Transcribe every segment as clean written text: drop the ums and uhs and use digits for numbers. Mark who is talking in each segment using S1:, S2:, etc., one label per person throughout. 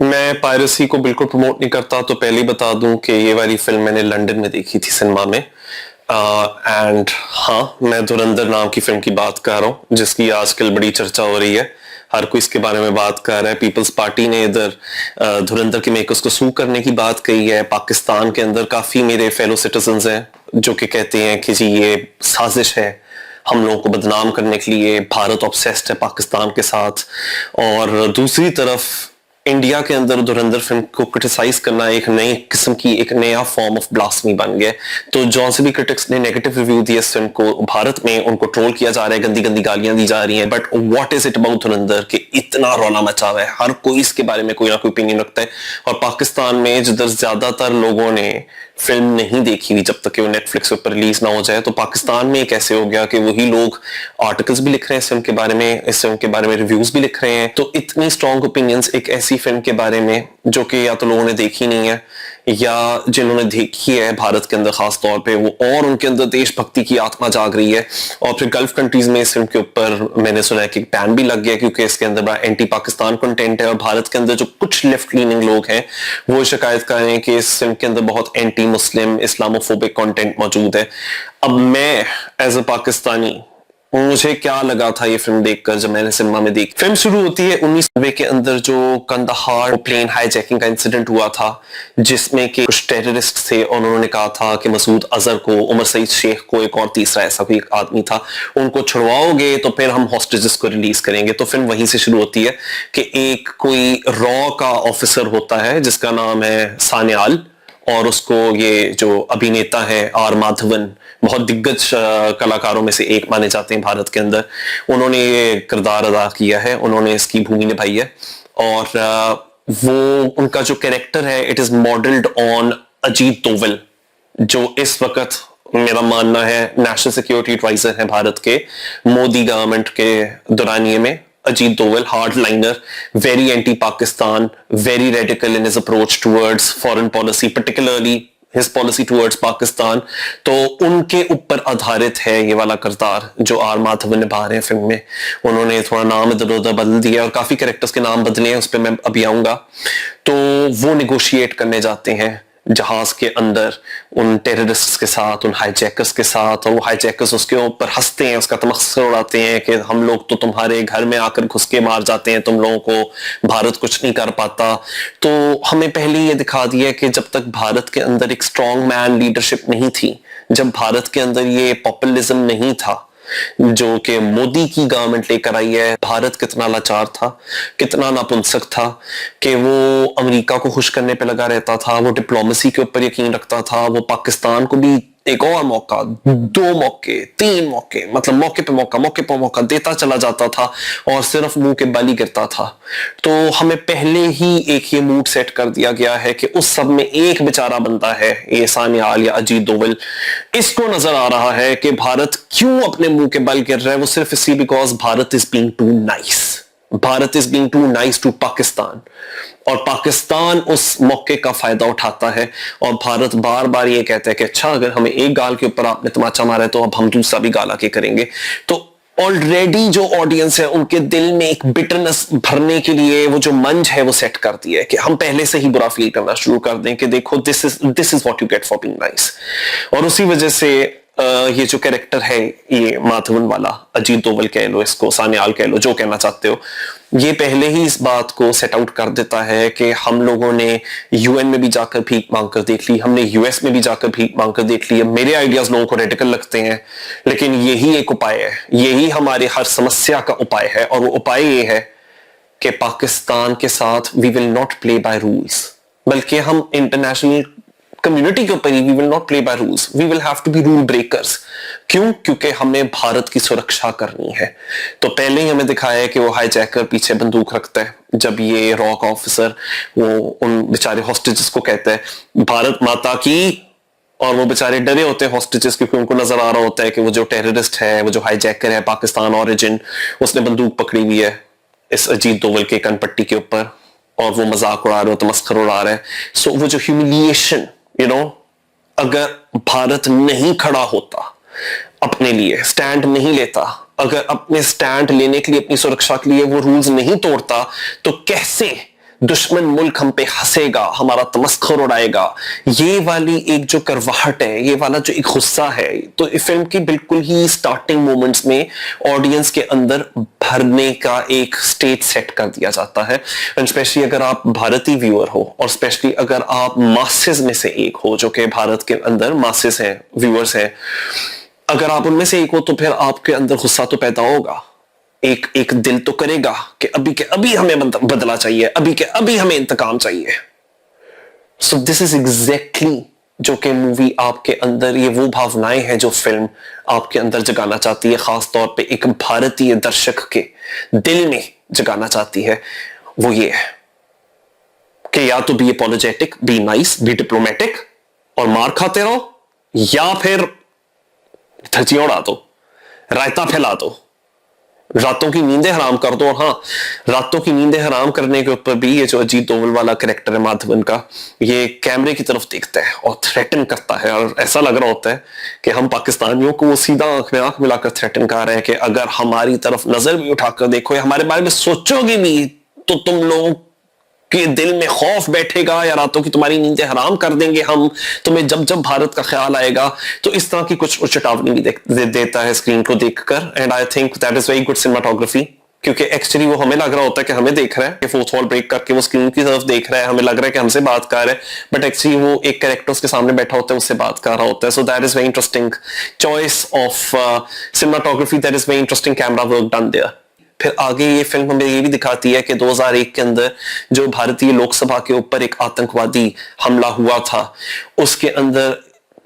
S1: मैं पायरेसी को बिल्कुल प्रमोट नहीं करता, तो पहले ही बता दूं कि ये वाली फिल्म मैंने लंदन में देखी थी सिनेमा में। एंड हाँ, मैं धुरंधर नाम की फिल्म की बात कर रहा हूँ, जिसकी आजकल बड़ी चर्चा हो रही है। हर कोई इसके बारे में बात कर रहा है। पीपल्स पार्टी ने इधर धुरंधर के मेकर्स को सू करने की बात कही है। पाकिस्तान के अंदर काफी मेरे फेलो सिटीजन्स हैं जो कि कहते हैं कि जी ये साजिश है हम लोगों को बदनाम करने के लिए, भारत ऑब्सेस्ड है पाकिस्तान के साथ। और दूसरी तरफ इंडिया के अंदर धुरंधर फिल्म को क्रिटिसाइज करना एक नई किस्म की एक नया फॉर्म ऑफ ब्लास्फेमी बन गया। तो जौन से भी क्रिटिक्स ने नेगेटिव रिव्यू दिए इस फिल्म को, भारत में उनको ट्रोल किया जा रहा है, गंदी गंदी गालियां दी जा रही हैं। But what is it about धुरंधर कि इतना रौला मचा हुआ है, हर कोई इसके बारे में कोई ना कोई ओपिनियन रखता है। और पाकिस्तान में जिधर ज्यादातर लोगों ने फिल्म नहीं देखी हुई जब तक कि वो नेटफ्लिक्स के ऊपर रिलीज ना हो जाए, तो पाकिस्तान में कैसे हो गया कि वही लोग आर्टिकल्स भी लिख रहे हैं इस फिल्म के बारे में, इस फिल्म के बारे में रिव्यूज भी लिख रहे हैं। तो इतनी स्ट्रॉन्ग ओपिनियंस एक ऐसी फिल्म के बारे में जो कि या तो लोगों ने देखी नहीं है या जिन्होंने देखी है भारत के अंदर खास तौर पे वो, और उनके अंदर देशभक्ति की आत्मा जाग रही है। और फिर गल्फ कंट्रीज में इस फिल्म के ऊपर मैंने सुना है कि बैन भी लग गया क्योंकि इसके अंदर बड़ा एंटी पाकिस्तान कंटेंट है। और भारत के अंदर जो कुछ लेफ्ट लीनिंग लोग हैं वो शिकायत कर रहे हैं कि इस फिल्म के अंदर बहुत एंटी मुस्लिम इस्लामोफोबिक कंटेंट मौजूद है। अब मैं एज अ पाकिस्तानी, मुझे क्या लगा था ये फिल्म देखकर जब मैंने सिनेमा में देखी। फिल्म शुरू होती है 1990 के अंदर जो कंदाहार प्लेन हाईजैकिंग का इंसिडेंट हुआ था, जिसमें कि कुछ टेररिस्ट थे और उन्होंने कहा था कि मसूद अजहर को, उमर सईद शेख को, एक और तीसरा ऐसा कोई एक आदमी था, उनको छुड़वाओगे तो फिर हम हॉस्टेजेस को रिलीज करेंगे। तो फिल्म वहीं से शुरू होती है कि एक कोई रॉ का ऑफिसर होता है जिसका नाम है सान्याल, और उसको ये जो अभिनेता है आर माधवन, बहुत दिग्गज कलाकारों में से एक माने जाते हैं भारत के अंदर, उन्होंने ये किरदार अदा किया है, उन्होंने इसकी भूमि निभाई है। और वो उनका जो कैरेक्टर है it is modelled on Ajit Doval, जो इस वक्त मेरा मानना है नेशनल सिक्योरिटी एडवाइजर है भारत के मोदी गवर्नमेंट के दौरानिये में। Ajit Doval, hard liner, very anti Pakistan, very radical in his approach towards foreign policy, particularly his policy towards Pakistan. तो उनके ऊपर आधारित है ये वाला किरदार जो आर माधवन निभा रहे हैं फिल्म में। उन्होंने थोड़ा नाम इधर उधर बदल दिया और काफी कैरेक्टर्स के नाम बदले हैं, उस पर मैं अभी आऊंगा। तो वो निगोशिएट करने जाते हैं जहाज के अंदर उन टेररिस्ट के साथ, उन हाईजैकर्स के साथ, और वो हाईजैकर्स उसके ऊपर हंसते हैं, उसका तमस्खुर उड़ाते हैं कि हम लोग तो तुम्हारे घर में आकर घुस के मार जाते हैं, तुम लोगों को भारत कुछ नहीं कर पाता। तो हमें पहले ये दिखा दिया कि जब तक भारत के अंदर एक स्ट्रॉन्ग मैन लीडरशिप नहीं थी, जब भारत के अंदर ये पॉपुलिज्म नहीं था जो कि मोदी की गवर्नमेंट लेकर आई है, भारत कितना लाचार था, कितना नापुंसक था कि वो अमेरिका को खुश करने पे लगा रहता था, वो डिप्लोमेसी के ऊपर यकीन रखता था, वो पाकिस्तान को भी एक और मौका, दो मौके, तीन मौके, मतलब मौके पे मौका देता चला जाता था और सिर्फ मुंह के बल ही गिरता था। तो हमें पहले ही एक ये मूड सेट कर दिया गया है कि उस सब में एक बेचारा बंदा है, ये सान्याल या अजीत दोवल, इसको नजर आ रहा है कि भारत क्यों अपने मुंह के बल गिर रहा है, वो सिर्फ इसलिए because Bharat is being too nice, Bharat is being too nice to Pakistan. और पाकिस्तान उस मौके का फायदा उठाता है और भारत बार बार ये कहता है कि अच्छा अगर हमें एक गाल के ऊपर आपने तमाचा मारा है तो अब हम दूसरा भी गाल आके करेंगे। तो ऑलरेडी जो ऑडियंस है उनके दिल में एक बिटरनेस भरने के लिए वो जो मंच है वो सेट कर दिया है कि हम पहले से ही बुरा फील करना शुरू कर दें कि देखो this is what you get for being nice. और उसी वजह से ये जो कैरेक्टर है, ये माधवन वाला, अजीत दोवल कह लो, इसको सान्याल कह लो, जो कहना चाहते हो, ये पहले ही इस बात को सेट आउट कर देता है कि हम लोगों ने यूएन में भी जाकर भीख मांगकर देख ली, हमने यूएस में भी जाकर भीख मांगकर देख ली। मेरे आइडियाज लोगों को रेडिकल लगते हैं, लेकिन यही एक उपाय है, यही हमारे हर समस्या का उपाय है। और वो उपाय ये है कि पाकिस्तान के साथ we will not play by rules, बल्कि हम इंटरनेशनल कम्युनिटी के ऊपर ही we will not play by rules, we will have to be rule breakers. क्यों? क्योंकि हमने भारत की सुरक्षा करनी है। तो पहले ही हमें दिखाया है कि वो हाईजैकर पीछे बंदूक रखता है जब ये रॉक ऑफिसर वो उन बेचारे हॉस्टेजेस को कहता है भारत माता की, और वो बेचारे डरे होते हैं हॉस्टेजेस क्योंकि उनको नजर आ रहा होता है कि वो जो टेररिस्ट है, वो जो हाईजैकर है पाकिस्तान ओरिजिन, उसने बंदूक पकड़ी हुई है इस अजीत दोवल के कनपट्टी के ऊपर और वो मजाक उड़ा रहे हो, तमस्खुर उड़ा रहे हैं। सो वो जो ह्यूमिलिएशन, अगर भारत नहीं खड़ा होता, अपने लिए स्टैंड नहीं लेता, अगर अपने स्टैंड लेने के लिए, अपनी सुरक्षा के लिए वो रूल्स नहीं तोड़ता, तो कैसे दुश्मन मुल्क हम पे हंसेगा, हमारा तमस्खुर उड़ाएगा, ये वाली एक जो करवाहट है, ये वाला जो एक गुस्सा है, तो इस फिल्म की बिल्कुल ही स्टार्टिंग मोमेंट्स में ऑडियंस के अंदर भरने का एक स्टेज सेट कर दिया जाता है। एंड स्पेशली अगर आप भारतीय व्यूअर हो, और स्पेशली अगर आप मासेस में से एक हो, जो कि भारत के अंदर मासेस हैं, व्यूअर्स हैं, अगर आप उनमें से एक हो, तो फिर आपके अंदर गुस्सा तो पैदा होगा, एक एक दिल तो करेगा कि अभी के अभी हमें बदला चाहिए, अभी के अभी हमें इंतकाम चाहिए। सो दिस इज एग्जैक्टली जो कि मूवी आपके अंदर, ये वो भावनाएं हैं जो फिल्म आपके अंदर जगाना चाहती है, खास तौर पे एक भारतीय दर्शक के दिल में जगाना चाहती है। वो ये है कि या तो be apologetic, be nice, be diplomatic और मार खाते रहो, या फिर धजियां उड़ा दो, रायता फैला दो, रातों की नींदें हराम कर दो। और हाँ, रातों की नींदें हराम करने के ऊपर भी ये जो अजीत दोवल वाला कैरेक्टर है माधवन का, ये कैमरे की तरफ देखता है और थ्रेटन करता है, और ऐसा लग रहा होता है कि हम पाकिस्तानियों को वो सीधा आंख में आंख मिलाकर थ्रेटन कर रहे हैं कि अगर हमारी तरफ नजर भी उठाकर देखो या हमारे बारे में सोचोगे भी, तो तुम लोग कि दिल में खौफ बैठेगा, या रातों की तुम्हारी नींदें हराम कर देंगे हम तुम्हें, जब जब भारत का ख्याल आएगा। तो इस तरह की कुछ चेतावनी भी देता है स्क्रीन को देखकर। And I think that is very good cinematography, क्योंकि एक्चुअली वो हमें लग रहा होता है कि हमें देख रहा है, कि फोर्थ वॉल ब्रेक करके वो स्क्रीन की तरफ देख रहा है, हमें लग रहा है कि हमसे बात कर रहा है, बट एक्चुअली वो एक कैरेक्टर उसके सामने बैठा होता है, उससे बात कर रहा होता है। So that is very interesting choice of cinematography, that is very interesting camera work done there. फिर आगे ये फिल्म हमें ये भी दिखाती है कि 2001 के अंदर जो भारतीय लोकसभा के ऊपर एक आतंकवादी हमला हुआ था, उसके अंदर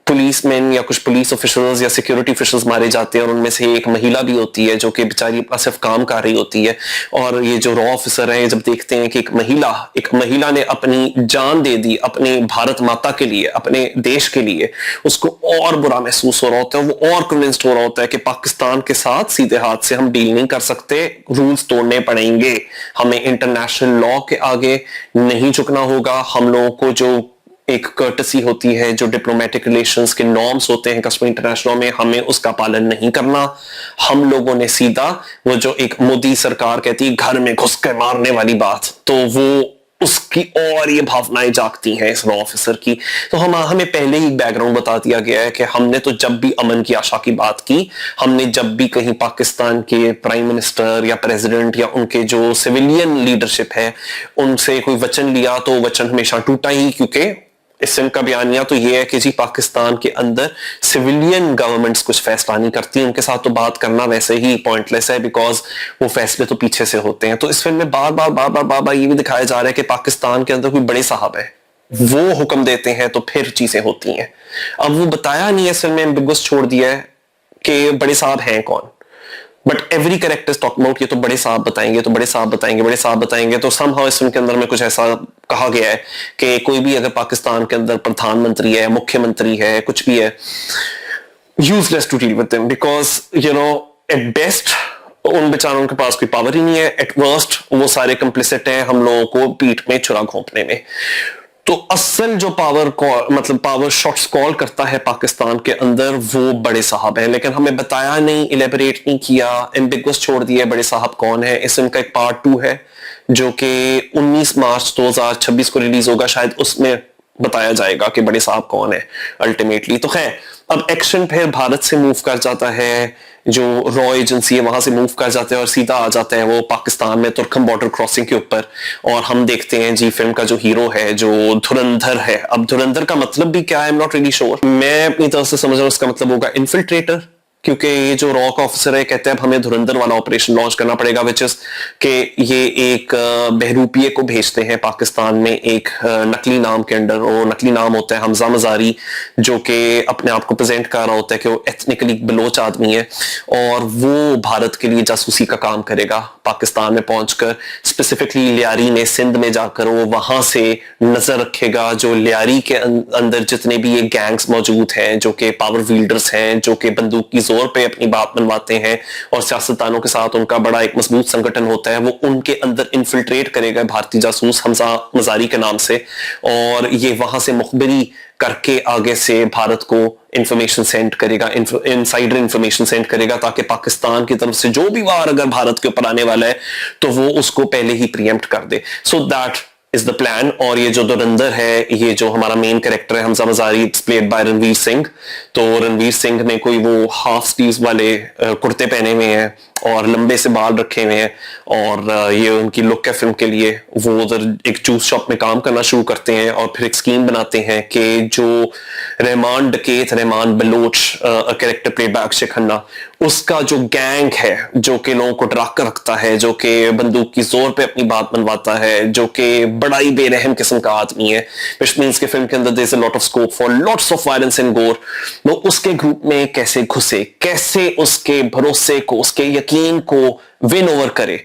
S1: पुलिसमैन या कुछ पुलिस ऑफिसर्स या सिक्योरिटी ऑफिसर्स मारे जाते हैं, और उनमें से एक महिला भी होती है जो कि बेचारी अपना सिर्फ काम कर रही होती है। और ये जो रॉ ऑफिसर हैं, जब देखते हैं कि एक महिला ने अपनी जान दे दी अपनी भारत माता के लिए, अपने देश के लिए, उसको और बुरा महसूस हो रहा होता है, वो और कन्विंस्ड हो रहा होता है कि पाकिस्तान के साथ सीधे हाथ से हम डील नहीं कर सकते, रूल्स तोड़ने पड़ेंगे, हमें इंटरनेशनल लॉ के आगे नहीं झुकना होगा, हम लोगों को जो एक कर्टसी होती है, जो डिप्लोमेटिक रिलेशंस के नॉर्म्स होते हैं कस्टमरी इंटरनेशनल में, हमें उसका पालन नहीं करना। हम लोगों ने सीधा वो जो एक मोदी सरकार कहती है घर में घुस कर मारने वाली बात, तो वो उसकी और ये भावनाएं जागती हैं इस रॉ ऑफिसर की। तो हमें पहले ही बैकग्राउंड बता दिया गया है कि हमने तो जब भी अमन की आशा की बात की, हमने जब भी कहीं पाकिस्तान के प्राइम मिनिस्टर या प्रेसिडेंट या उनके जो सिविलियन लीडरशिप है उनसे कोई वचन लिया, तो वचन हमेशा टूटा ही, क्योंकि इस फिल्म का बयानिया तो ये है कि जी पाकिस्तान के अंदर सिविलियन गवर्नमेंट्स कुछ फैसला नहीं करती, उनके साथ तो बात करना वैसे ही पॉइंटलेस है, बिकॉज वो फैसले तो पीछे से होते हैं। तो इस फिल्म में बार बार ये भी दिखाया जा रहा है कि पाकिस्तान के अंदर कोई बड़े साहब है, वो हुक्म देते हैं तो फिर चीजें होती हैं। अब वो बताया नहीं है इस फिल्म में, एम्बिगुअस छोड़ दिया है कि बड़े साहब हैं कौन, but every character talk about ये तो बड़े साहब बताएंगे, तो बड़े साहब बताएंगे, बड़े साहब बताएंगे। तो समहाउ इस फिल्म के अंदर में कुछ ऐसा कहा गया है कि कोई भी अगर पाकिस्तान के अंदर प्रधानमंत्री है, मुख्यमंत्री है, कुछ भी है, useless to deal with them, because you know at best उन बेचारों के पास कोई पावर ही नहीं है, एट वर्स्ट वो सारे कंप्लिसिट हैं हम लोगों को पीठ में छुरा घोंपने में। तो असल जो पावर शॉट्स कॉल करता है पाकिस्तान के अंदर वो बड़े साहब हैं, लेकिन हमें बताया नहीं, इलेबोरेट नहीं किया, एम्बिगुअस छोड़ दिया बड़े साहब कौन है। इस फिल्म का एक पार्ट 2 है जो कि 19 मार्च 2026 को रिलीज होगा, शायद उसमें बताया जाएगा कि बड़े साहब कौन है अल्टीमेटली। तो खैर, अब एक्शन फिर भारत से मूव कर जाता है, जो रॉ एजेंसी है वहां से मूव कर जाते हैं और सीधा आ जाते हैं वो पाकिस्तान में तुर्कम बॉर्डर क्रॉसिंग के ऊपर। और हम देखते हैं जी फिल्म का जो हीरो है जो धुरंधर है। अब धुरंधर का मतलब भी क्या है, I am not really sure, मैं अपनी तरफ से समझ रहा हूं उसका मतलब होगा इन्फिल्ट्रेटर, क्योंकि ये जो रॉ का ऑफिसर है कहते हैं अब हमें धुरंधर वाला ऑपरेशन लॉन्च करना पड़ेगा, विच इज कि ये एक बहरूपिये को भेजते हैं पाकिस्तान में एक नकली नाम के अंडर। वो नकली नाम होता है हमजा मजारी, जो कि अपने आप को प्रेजेंट कर रहा होता है कि वो एथनिकली बलोच आदमी है और वो भारत के लिए जासूसी का काम करेगा पाकिस्तान में पहुंचकर, स्पेसिफिकली लियारी में, सिंध में जाकर वो वहां से नजर रखेगा जो लियारी के अंदर जितने भी ये गैंग्स मौजूद हैं, जो कि पावर विल्डर्स हैं, जो कि बंदूक की जोर पे अपनी बात मनवाते हैं और सियासतदानों के साथ उनका बड़ा एक मजबूत संगठन होता है, वो उनके अंदर इन्फिल्ट्रेट करेगा भारतीय जासूस हमजा मजारी के नाम से, और ये वहां से मुखबिरी करके आगे से भारत को इंफॉर्मेशन सेंड करेगा, इनसाइडर इंफॉर्मेशन सेंड करेगा, ताकि पाकिस्तान की तरफ से जो भी वार अगर भारत के ऊपर आने वाला है तो वो उसको पहले ही प्रीएम्प्ट कर दे। So that is the plan. और ये जो धुरंधर है, ये जो हमारा मेन कैरेक्टर है Hamza Mazari, it's played by Ranveer Singh. तो रणवीर सिंह ने कोई वो हाफ स्लीव्स वाले कुर्ते पहने हुए हैं और लंबे से बाल रखे हुए हैं, और ये उनकी लुक है फिल्म के लिए। वो उधर एक जूस शॉप में काम करना शुरू करते हैं और फिर एक स्कीम बनाते हैं कि जो Rehman Dakait, Rehman Baloch, character played by Akshaye Khanna, उसका जो गैंग है जो कि लोगों को डरा कर रखता है, जो कि बंदूक की जोर पे अपनी बात मनवाता है, जो कि बड़ा ही बेरहम किस्म का आदमी है, व्हिच मींस के फिल्म के अंदर there is a lot of scope for lots of violence and gore. वो उसके ग्रुप में कैसे घुसे, कैसे उसके भरोसे को, उसके यकीन को विन ओवर करे।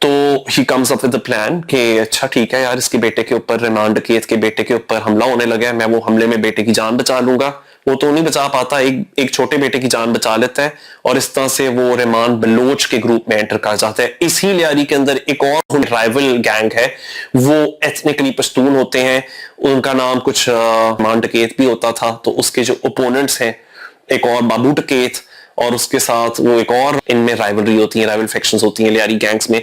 S1: तो he comes up with the plan कि अच्छा ठीक है यार, इसके बेटे के ऊपर, रहमान डकैत के बेटे के ऊपर हमला होने लगा है, मैं वो हमले में बेटे की जान बचा लूंगा। वो तो नहीं बचा पाता, एक छोटे बेटे की जान बचा लेता है, और इस तरह से वो रहमान बलोच के ग्रुप में एंटर कर जाता है। इसी लियारी के अंदर एक और राइवल गैंग है, वो एथनिकली पश्तून होते हैं, उनका नाम कुछ रहमान डकैत भी होता था। तो उसके जो ओपोनेंट्स हैं, एक और बाबू डकैत, और उसके साथ वो एक और, इनमें राइवलरी होती है, राइवल फैक्शंस होती हैं लियारी गैंग्स में।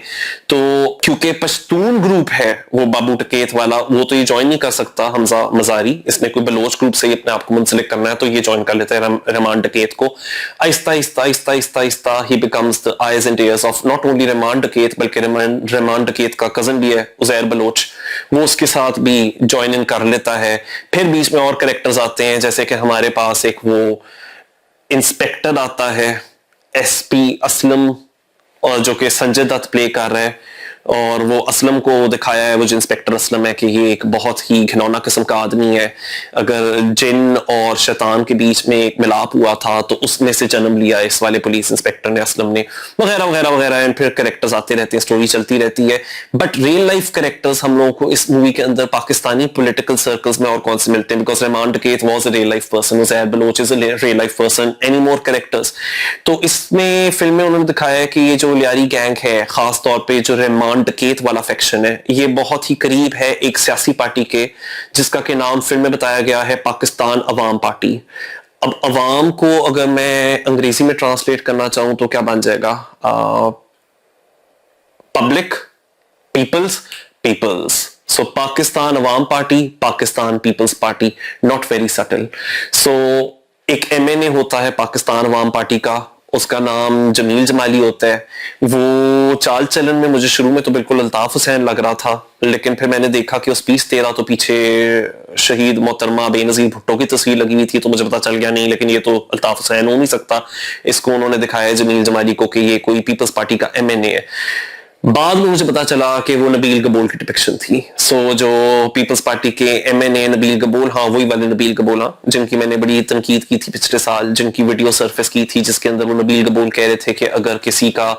S1: तो क्योंकि पश्तून ग्रुप है वो बाबू डकैत वाला, वो तो ये ज्वाइन नहीं कर सकता हमजा मजारी, इसने कोई बलोच ग्रुप से ही अपने आप को मुंसलिक करना है, तो ये ज्वाइन कर लेता है रहमान डकैत को। आहिस्ता आहिस्ता आहिस्ता आहिस्ता आहिस्ता ही becomes the eyes and years of not only Rahman डकैत, बल्कि रहमान डकैत का कजन भी है उजैर बलोच, वो उसके साथ भी ज्वाइन इन कर लेता है। फिर बीच में और कैरेक्टर्स आते हैं, जैसे कि हमारे पास एक वो इंस्पेक्टर आता है, एसपी असलम, और जो कि संजय दत्त प्ले कर रहा है, और वो असलम को दिखाया है, वो जो इंस्पेक्टर असलम है, कि ये एक बहुत ही घिनौना किस्म का आदमी है। अगर जिन और शैतान के बीच में एक मिलाप हुआ था तो उसमें से जन्म लिया इस वाले पुलिस इंस्पेक्टर ने, असलम ने, वगैरह वगैरह वगैरह। एंड फिर कैरेक्टर्स आते रहते हैं, स्टोरी चलती रहती है। बट रियल लाइफ कैरेक्टर्स हम लोगों को इस मूवी के अंदर पाकिस्तानी पॉलिटिकल सर्कल्स में और कौन से मिलते हैं, because Rehman Dakait was a real life person, Uzair Baloch is a real life person, any more characters. तो इसमें फिल्म में उन्होंने दिखाया है कि ये जो लियारी गैंग है, खास तौर पे जो रहमान डकैत वाला फैक्शन है, ये बहुत ही करीब है एक सियासी पार्टी के, जिसका के नाम फिल्म में बताया गया है पाकिस्तान अवाम पार्टी। अब अवाम को अगर मैं अंग्रेजी में ट्रांसलेट करना चाहूं तो क्या बन जाएगा? Public, peoples, peoples. So Pakistan Awam party, Pakistan peoples party, not very subtle. So एक एमएनए होता है पाकिस्तान अवाम पार्टी का, उसका नाम जमील जमाली होता है। वो चाल चलन में मुझे शुरू में तो बिल्कुल अल्ताफ हुसैन लग रहा था, लेकिन फिर मैंने देखा कि उस पीस 13 तो पीछे शहीद मोहतरमा बेनजीर भुट्टो की तस्वीर लगी हुई थी, तो मुझे पता चल गया नहीं, लेकिन ये तो अल्ताफ हुसैन हो नहीं सकता। इसको उन्होंने दिखाया है जमील जमाली को कि ये कोई पीपल्स पार्टी का एमएनए है। बाद में मुझे पता चला कि वो नबील कबूल की डिपिक्शन थी। सो जो पीपल्स पार्टी के एमएनए नबील कबूल, हाँ वही वाले नबील कबूल, हाँ, जिनकी मैंने बड़ी तनकीद की थी पिछले साल, जिनकी वीडियो सरफेस की थी, जिसके अंदर वो नबील कबूल कह रहे थे कि अगर किसी का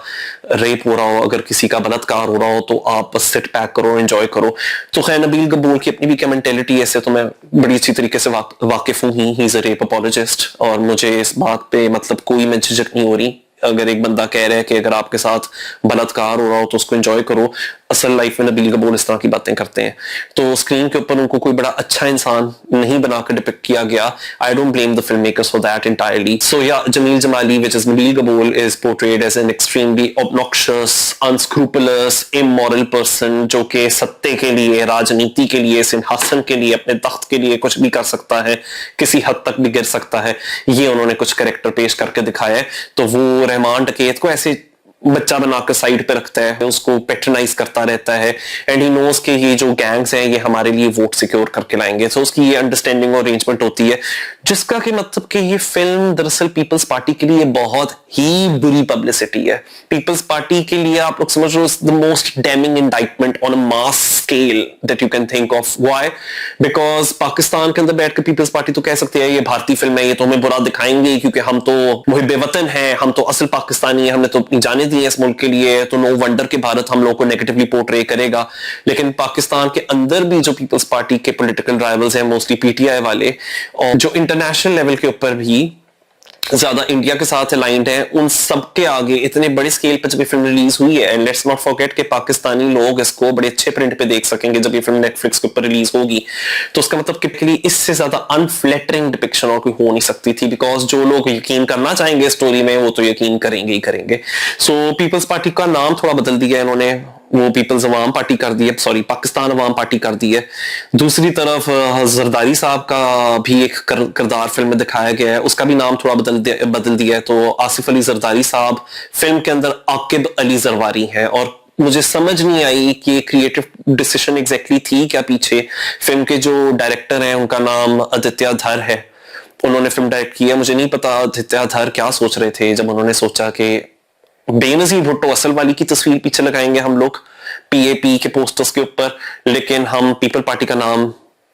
S1: रेप हो रहा हो, अगर किसी का बलात्कार हो रहा हो, तो आप बस सिट पैक करो, एंजॉय करो। तो खैर नबील कबूल की अपनी भी क्या मेंटेलिटी, ऐसे तो मैं बड़ी अच्छी तरीके से वाकिफ हूँ he is a rape apologist, और मुझे इस बात पे मतलब कोई मैं झिझक नहीं हो रही। अगर एक बंदा कह रहा है कि अगर आपके साथ बलात्कार हो रहा हो तो उसको एंजॉय करो, असल लाइफ में नबील कबूल इस तरह की बातें करते हैं। तो स्क्रीन के ऊपर उनको कोई बड़ा अच्छा इंसान नहीं बनाकर डिपिक्ट किया गया। I don't blame the film makers for that entirely. So या Jameel Jamali which is Nabeel Qabool is portrayed as an extremely obnoxious, unscrupulous, immoral person, जो कि सत्ते के लिए, राजनीति के लिए, सिंहासन के लिए, अपने तख्त के लिए कुछ भी कर सकता है, किसी हद तक भी गिर सकता है। ये उन्होंने कुछ कैरेक्टर पेश करके दिखाया है। तो वो रहमान डकैत को ऐसे बच्चा बनाकर साइड पे रखता है, उसको पैट्रनाइज करता रहता है, एंड ही नोज कि ये जो गैंग्स हैं ये हमारे लिए वोट सिक्योर करके लाएंगे। तो उसकी ये अंडरस्टैंडिंग और अरेंजमेंट होती है, जिसका कि मतलब कि ये फिल्म दरअसल पीपल्स पार्टी के लिए बहुत ही बुरी पब्लिसिटी है। पीपल्स पार्टी के लिए आप लोग समझ लो the most damning indictment on a mass scale that you can think of. Why? Because Pakistan के अंदर बैठकर पीपल्स पार्टी तो कह सकते हैं ये भारतीय फिल्म है, ये तो हमें बुरा दिखाएंगे क्योंकि हम तो मुहिब वतन हैं, हम तो असल पाकिस्तानी हैं, हमने तो अपनी जाने दी है इस मुल्क के लिए, तो नो वंडर के भारत हम लोग को नेगेटिवली पोर्ट्रे करेगा। लेकिन पाकिस्तान के अंदर भी जो पीपल्स पार्टी के पॉलिटिकल राइवल्स हैं, मोस्टली पीटीआई वाले, और जो इंटरनेशनल लेवल के ऊपर भी ज्यादा इंडिया के साथ अलाइंड है, उन सब के आगे इतने बड़े स्केल पर जब ये फिल्म रिलीज हुई है, एंड लेट्स नॉट फॉरगेट कि पाकिस्तानी लोग इसको बड़े अच्छे प्रिंट पे देख सकेंगे जब ये फिल्म नेटफ्लिक्स के ऊपर रिलीज होगी, तो उसका मतलब कि इससे ज्यादा अनफ्लैटरिंग डिपिक्शन और कोई हो नहीं सकती थी। बिकॉज जो लोग यकीन करना चाहेंगे स्टोरी में वो तो यकीन करेंगे ही करेंगे। सो पीपल्स पार्टी का नाम थोड़ा बदल दिया इन्होंने, वो पीपल्स अवाम पार्टी कर दी है, सॉरी पाकिस्तान अवाम पार्टी कर दी है। दूसरी तरफ जरदारी साहब का भी एक किरदार फिल्म में दिखाया गया है, उसका भी नाम थोड़ा बदल दिया है। तो आसिफ अली जरदारी साहब फिल्म के अंदर आकिब अली जरवारी हैं, और मुझे समझ नहीं आई कि ये क्रिएटिव डिसीजन एग्जैक्टली थी क्या पीछे। फिल्म के जो डायरेक्टर हैं उनका नाम आदित्य धर है, उन्होंने फिल्म डायरेक्ट किया। मुझे नहीं पता आदित्य धर क्या सोच रहे थे जब उन्होंने सोचा कि बेनजीर भुट्टो असल वाली की तस्वीर पीछे लगाएंगे हम लोग पीएपी के पोस्टर्स के ऊपर, लेकिन हम पीपल पार्टी का नाम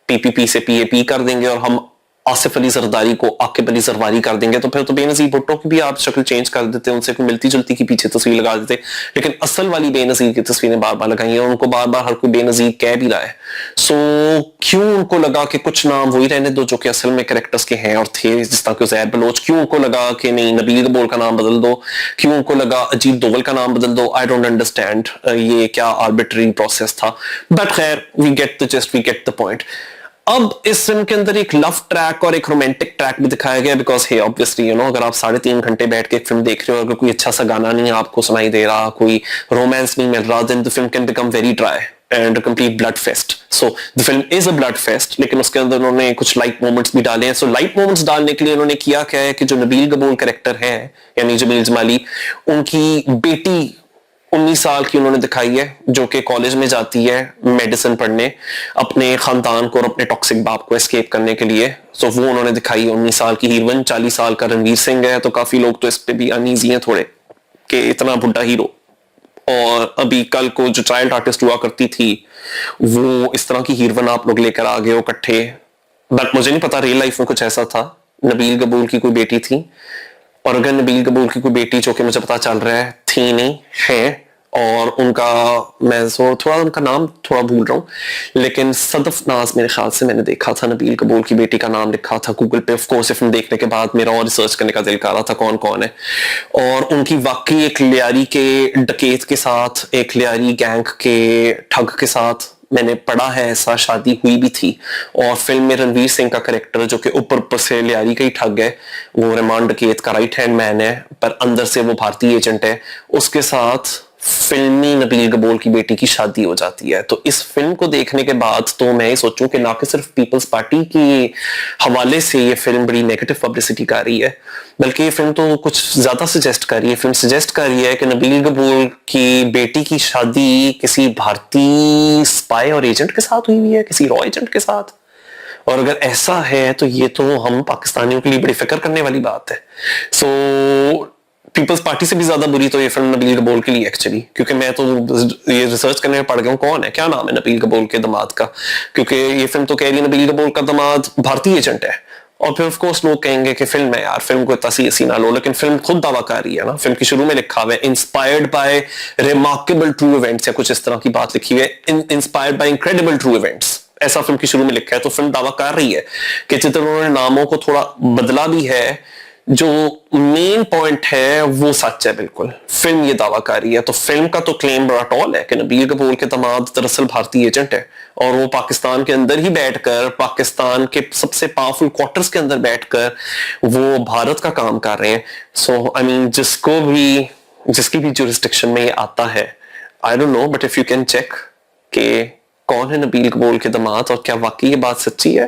S1: पीपीपी से पीएपी कर देंगे और हम आसिफ अली जरदारी को आकिब अली जरवारी कर देंगे। तो फिर तो बेनजीर भुट्टो की भी आप शक्ल चेंज कर देते, उनसे कोई मिलती जुलती की पीछे तस्वीर लगा देते, लेकिन असल वाली बेनजीर की तस्वीरें बार बार लगाई है और उनको बार बार हर कोई बेनजीर कह भी रहा है। सो क्यों उनको लगा कि कुछ नाम वही रहने दो जो कि असल में कैरेक्टर्स के हैं और थे, जिस तरह के ज़ैद बलोच। क्यों उनको लगा कि नहीं नबील कबूल का नाम बदल दो, क्यों उनको लगा अजीत दोवल का नाम बदल दो। आई डोंट अंडरस्टैंड ये क्या आर्बिट्री प्रोसेस था, बट खैर we get the gist, we get the point. अब इस फिल्म के अंदर एक लव ट्रैक और एक रोमांटिक ट्रैक भी दिखाया गया, because he obviously you know अगर आप 3.5 घंटे बैठ के एक फिल्म देख रहे हो, अगर कोई अच्छा सा गाना नहीं आपको सुनाई दे रहा, कोई रोमांस नहीं मिल रहा, then the film can become very dry and complete blood fest. So the film is a blood fest, लेकिन उसके अंदर उन्होंने कुछ लाइट मोमेंट्स भी डाले हैं। सो लाइट मोमेंट्स डालने के लिए उन्होंने किया क्या है कि जो नबील कबूल कैरेक्टर है यानी जमील जमाली, उनकी बेटी 19 साल की उन्होंने दिखाई है जो कि कॉलेज में जाती है मेडिसिन पढ़ने अपने खानदान को और अपने टॉक्सिक बाप को एस्केप करने के लिए। सो वो उन्होंने दिखाई है 19 साल की हीरोइन। 40 साल का रणवीर सिंह है, तो काफी लोग तो इस पे भी अनईजी हैं थोड़े कि इतना बुढ़ा हीरो। और अभी कल को जो चाइल्ड आर्टिस्ट हुआ करती थी वो इस तरह की हीरोइन आप लोग लेकर आ गए हो इकट्ठे, बट मुझे नहीं पता रियल लाइफ में कुछ ऐसा था। नबील कबूल की कोई बेटी थी, और अगर नबील कबूल की कोई बेटी जो कि मुझे पता चल रहा है थी नहीं है, और उनका मैं थोड़ा उनका नाम थोड़ा भूल रहा हूं, लेकिन सदफ नाज मेरे ख्याल से मैंने देखा था नबील कबूल की बेटी का नाम लिखा था गूगल पे। ऑफ कोर्स फिल्म देखने के बाद मेरा और रिसर्च करने का दिल कर रहा था कौन कौन है, और उनकी वाकई एक लियारी के डकैत के साथ, एक लियारी गैंग के ठग के साथ मैंने पढ़ा है ऐसा शादी हुई भी थी। और फिल्म में रणवीर सिंह का कैरेक्टर जो कि ऊपर से लियारी का ही ठग है, वो रहमान डकैत का राइट हैंड मैन है पर अंदर से वो भारतीय एजेंट है, उसके साथ फिल्मी नबील कबूल की बेटी की शादी हो जाती है। तो इस फिल्म को देखने के बाद तो मैं ये सोचूं कि ना कि सिर्फ पीपल्स पार्टी की हवाले से ये फिल्म बड़ी नेगेटिव पब्लिसिटी कर रही है, बल्कि ये फिल्म तो कुछ ज्यादा सजेस्ट कर रही है। फिल्म सजेस्ट कर रही है कि नबील कबूल की बेटी की शादी किसी भारतीय स्पाई और एजेंट के साथ हुई हुई है, किसी रॉ एजेंट के साथ। और अगर ऐसा है तो ये तो हम पाकिस्तानियों के लिए बड़ी फिक्र करने वाली बात है। सो पीपल्स पार्टी से भी ज्यादा बुरी तो ये फिल्म नबील कबूल के लिए एक्चुअली, क्योंकि मैं तो ये रिसर्च करने में पड़ गया हूँ कौन है, क्या नाम है नबील कबूल के दामाद का, क्योंकि ये फिल्म तो कह रही है नबील कबूल का दामाद भारतीय एजेंट है। और फिर ऑफ कोर्स लोग कहेंगे कि फिल्म है यार, फिल्म को इतना सी ना लो, लेकिन फिल्म खुद दावा कर रही है ना, फिल्म की शुरू में लिखा हुआ है inspired by remarkable true events या कुछ इस तरह की बात लिखी हुई है, inspired by incredible true events, ऐसा फिल्म की शुरू में लिखा है। तो फिल्म दावा कर रही है कि जितना उन्होंने नामों को थोड़ा बदला भी है, जो मेन पॉइंट है वो सच है बिल्कुल, फिल्म ये दावा कर रही है। तो फिल्म का तो क्लेम बड़ा टॉल है कि नबील कबूल के दामाद दरअसल भारतीय एजेंट है, और वो पाकिस्तान के अंदर ही बैठकर, पाकिस्तान के सबसे पावरफुल क्वार्टर्स के अंदर बैठकर वो भारत का काम कर रहे हैं। सो आई मीन जिसकी भी जुरिस्डिक्शन में ये आता है, I don't know, but if you can check कि कौन है नबील कबूल के दामाद और क्या वाकई ये बात सच्ची है,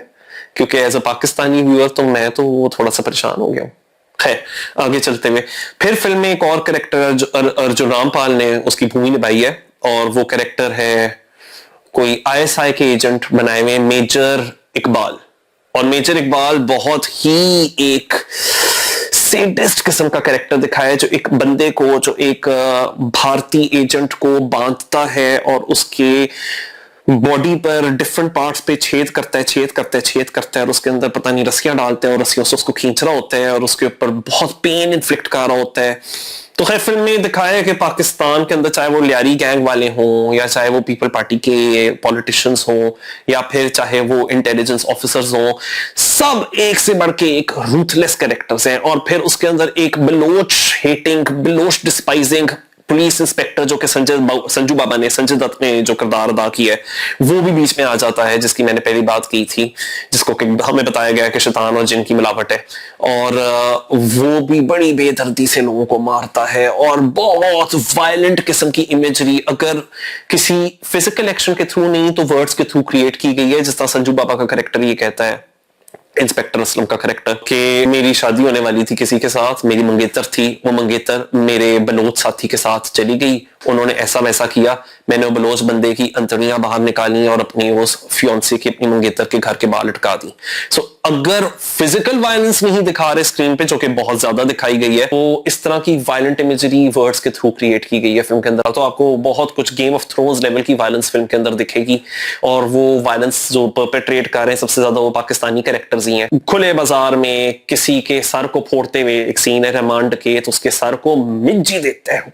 S1: क्योंकि एज अ पाकिस्तानी व्यूअर तो मैं तो थोड़ा सा परेशान हो गया हूँ। खैर आगे चलते हुए फिर फिल्म में एक और कैरेक्टर अर्जुन रामपाल ने उसकी भूमि निभाई है, और वो कैरेक्टर है कोई आईएसआई के एजेंट बनाए हुए मेजर इकबाल। और मेजर इकबाल बहुत ही एक सेडिस्ट किस्म का कैरेक्टर दिखाया है, जो एक बंदे को, जो एक भारतीय एजेंट को बांधता है और उसके बॉडी पर डिफरेंट पार्ट्स पे छेद करता है और उसके अंदर पता नहीं रस्सियां डालते हैं और रस्सियों से उसको खींच रहा होता है और उसके ऊपर बहुत पेन इन्फ्लिक्ट कर रहा होता है। तो खैर फिल्म में दिखाया है कि पाकिस्तान के अंदर चाहे वो लियारी गैंग वाले हों, या चाहे वो पीपल पार्टी के पॉलिटिशियंस हों, या फिर चाहे वो इंटेलिजेंस ऑफिसर्स हों, सब एक से बढ़ के एक रूथलेस कैरेक्टर्स हैं। और फिर उसके अंदर एक Baloch hating, Baloch despising police inspector जो कि संजू बाबा ने, संजय दत्त ने जो किरदार अदा किया है, वो भी बीच में आ जाता है, जिसकी मैंने पहली बात की थी, जिसको कि हमें बताया गया कि शैतान और जिन की मिलावट है, और वो भी बड़ी बेदर्दी से लोगों को मारता है और बहुत वायलेंट किस्म की इमेजरी अगर किसी फिजिकल एक्शन के थ्रू नहीं तो वर्ड्स के थ्रू क्रिएट की गई है। जिस तरह संजू बाबा का कैरेक्टर ये कहता है, इंस्पेक्टर असलम का कैरेक्टर, कि मेरी शादी होने वाली थी किसी के साथ, मेरी मंगेतर थी, वो मंगेतर मेरे बलोच साथी के साथ चली गई, उन्होंने ऐसा वैसा किया, मैंने वो बलोच बंदे की अंतड़ियां बाहर निकाली और अपनी उस फियोंसे की, अपनी मंगेतर के घर के बाहर लटका दी। सो अगर फिजिकल वायलेंस नहीं दिखा रहे स्क्रीन पे, जो कि बहुत ज्यादा दिखाई गई है, तो इस तरह की वायलेंट इमेजरी वर्ड्स के थ्रू क्रिएट की गई है फिल्म के अंदर, तो आपको बहुत कुछ गेम ऑफ थ्रोन्स लेवल की वायलेंस फिल्म के अंदर दिखेगी। और वो वायलेंस जो परपेट्रेट कर रहे हैं सबसे ज्यादा वो पाकिस्तानी कैरेक्टर्स ही हैं। खुले बाजार में किसी के सर को फोड़ते हुए एक सीन है रहमान डकैत, उसके सर को मिर्ची देता है,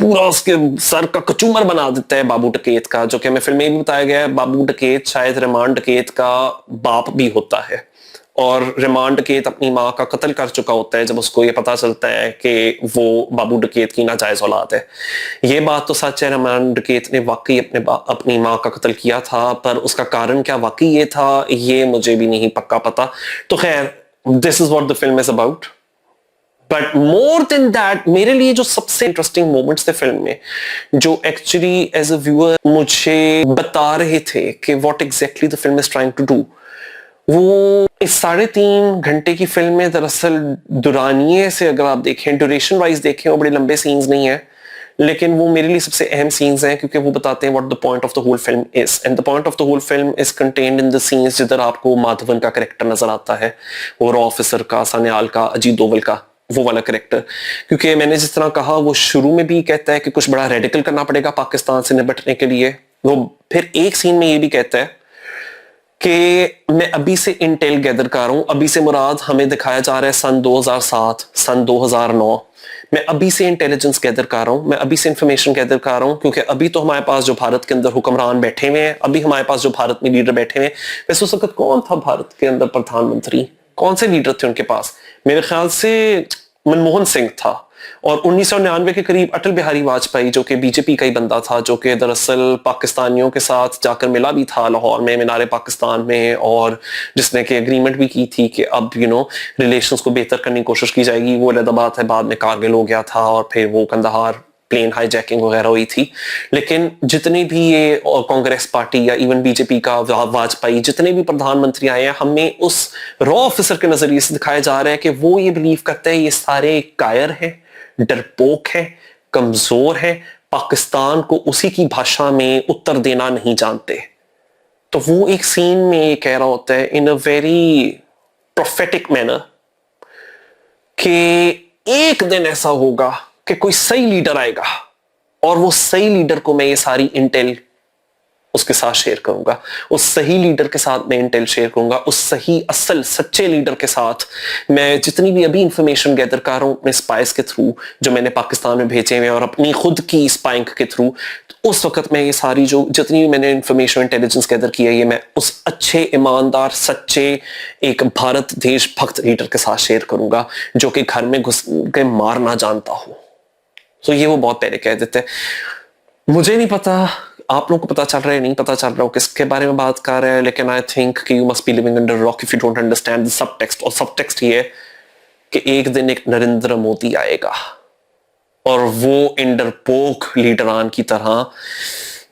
S1: पूरा उसके सर का कचूमर बना देता है बाबू डकैत का, जो कि हमें फिल्म में भी बताया गया है बाबू डकैत शायद रहमान डकैत का बाप भी होता है, और रहमान डकैत अपनी माँ का कत्ल कर चुका होता है जब उसको ये पता चलता है कि वो बाबू डकैत की नाजायज औलाद है। ये बात तो सच है, रहमान डकैत ने वाकई अपनी माँ का कत्ल किया था, पर उसका कारण क्या वाकई ये था, ये मुझे भी नहीं पक्का पता। तो खैर, this is what the film is about. But more than that, मेरे लिए जो सबसे इंटरेस्टिंग मोमेंट्स थे फिल्म में, जो एक्चुअली एज अ व्यूअर मुझे बता रहे थे कि what exactly the film is trying to do, वो इस 3.5 घंटे की फिल्म में दरअसल दुरानिये से अगर आप देखें, ड्यूरेशन वाइज देखें, वो बड़े लंबे सीन्स नहीं है, लेकिन वो मेरे लिए सबसे अहम सीन्स हैं, क्योंकि वो बताते हैं what the point of the whole film is, and the point of the whole film is contained in the scenes जिधर आपको माधवन का कैरेक्टर नजर आता है, और ऑफिसर का, सान्याल का, अजीत दोवल का, वो वाला कैरेक्टर। क्योंकि मैंने जिस तरह कहा, वो शुरू में भी कहता है कि कुछ बड़ा रेडिकल करना पड़ेगा पाकिस्तान से निपटने के लिए, वो फिर एक सीन में ये भी कहता है कि मैं अभी से इंटेल गैदर कर रहा हूं। अभी से मुराद हमें दिखाया जा रहा है सन 2007, सन 2009। मैं अभी से इंटेलिजेंस गैदर कर रहा हूं, मैं अभी से इंफॉर्मेशन गैदर कर रहा हूं, क्योंकि अभी तो हमारे पास जो भारत के अंदर हुक्मरान बैठे हुए हैं, अभी हमारे पास जो भारत में लीडर बैठे हुए हैं, वैसे उस वक्त कौन था भारत के अंदर प्रधानमंत्री, कौन से लीडर थे उनके पास? मेरे ख्याल से मनमोहन सिंह था, और 1999 के करीब अटल बिहारी वाजपेयी, जो कि बीजेपी का ही बंदा था, जो कि दरअसल पाकिस्तानियों के साथ जाकर मिला भी था लाहौर में, मीनार पाकिस्तान में, और जिसने कि एग्रीमेंट भी की थी कि अब रिलेशंस को बेहतर करने की कोशिश की जाएगी। वो अलग बात है, बाद में कारगिल हो गया था और फिर वो कंदहार प्लेन हाईजैकिंग वगैरह हुई थी। लेकिन जितने भी ये कांग्रेस पार्टी या इवन बीजेपी का वाजपेयी, जितने भी प्रधानमंत्री आए हैं, हमें उस रॉ ऑफिसर के नजरिए से दिखाया जा रहा है कि वो ये बिलीव करते हैं ये सारे कायर हैं, डरपोक है, कमजोर है, पाकिस्तान को उसी की भाषा में उत्तर देना नहीं जानते। तो वो एक सीन में ये कह रहा होता है इन अ वेरी प्रोफेटिक मैनर कि एक दिन ऐसा होगा कि कोई सही लीडर आएगा, और वो सही लीडर को मैं ये सारी इंटेल उसके साथ शेयर करूंगा, उस सही लीडर के साथ मैं इंटेल शेयर करूंगा, उस सही असल सच्चे लीडर के साथ मैं जितनी भी अभी इंफॉर्मेशन गैदर कर रहा हूं अपने स्पाइस के थ्रू, जो मैंने पाकिस्तान में भेजे हुए और अपनी खुद की स्पाइंग के थ्रू, तो उस वक्त मैं ये सारी जो जितनी भी मैंने इंफॉर्मेशन इंटेलिजेंस गैदर की है, ये मैं उस अच्छे, ईमानदार, सच्चे एक भारत देशभक्त लीडर के साथ शेयर करूंगा, जो कि घर में घुस के मार ना जानता हो। तो ये वो बहुत पहले कह देते हैं। मुझे नहीं पता आप लोगों को पता चल रहा है, नहीं पता चल रहा हो किसके बारे में बात कर रहे हैं, लेकिन आई थिंक कि you must be living under rock if you don't understand the subtext. और सबटेक्स्ट ये है कि एक दिन एक नरेंद्र मोदी आएगा और वो इंडरपोक लीडरान की तरह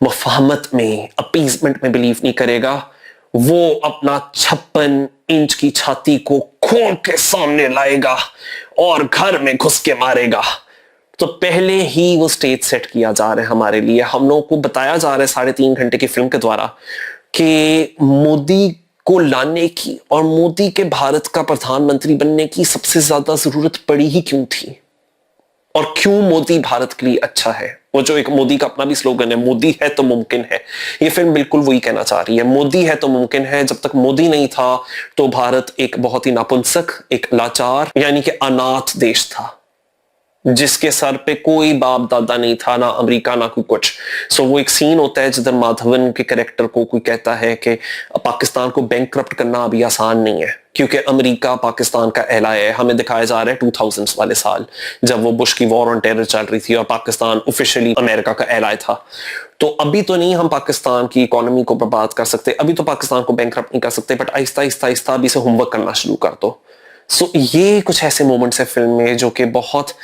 S1: मुफाहमत में, अपीजमेंट में बिलीव नहीं करेगा। वो अपना 56 इंच की छाती को खोल के सामने लाएगा और घर में घुस के मारेगा। तो पहले ही वो स्टेज सेट किया जा रहा है हमारे लिए, हम लोगों को बताया जा रहा है 3.5 घंटे की फिल्म के द्वारा कि मोदी को लाने की और मोदी के भारत का प्रधानमंत्री बनने की सबसे ज्यादा जरूरत पड़ी ही क्यों थी, और क्यों मोदी भारत के लिए अच्छा है। वो जो एक मोदी का अपना भी स्लोगन है, मोदी है तो मुमकिन है, ये फिल्म बिल्कुल वही कहना चाह रही है। मोदी है तो मुमकिन है। जब तक मोदी नहीं था तो भारत एक बहुत ही नापुंसक, एक लाचार, यानी कि अनाथ देश था। जिसके सर पे कोई बाप दादा नहीं था, ना अमेरिका ना कोई कुछ। सो वो एक सीन होता है जिधर माधवन के कैरेक्टर को कोई कहता है कि पाकिस्तान को बैंकक्रप्ट करना अभी आसान नहीं है क्योंकि अमेरिका पाकिस्तान का एलाय है। हमें दिखाया जा रहा है 2000s वाले साल जब वो बुश की वॉर ऑन टेरर चल रही थी और पाकिस्तान ऑफिशियली अमेरिका का एलाय था। तो अभी तो नहीं हम पाकिस्तान की इकोनॉमी को बर्बाद कर सकते, अभी तो पाकिस्तान को बैंकक्रप्ट नहीं कर सकते, बट आहिस्ता आहिस्ता आहिस्ता अभी से होमवर्क करना शुरू कर दो। सो ये कुछ ऐसे मोमेंट्स है फिल्म में जो कि बहुत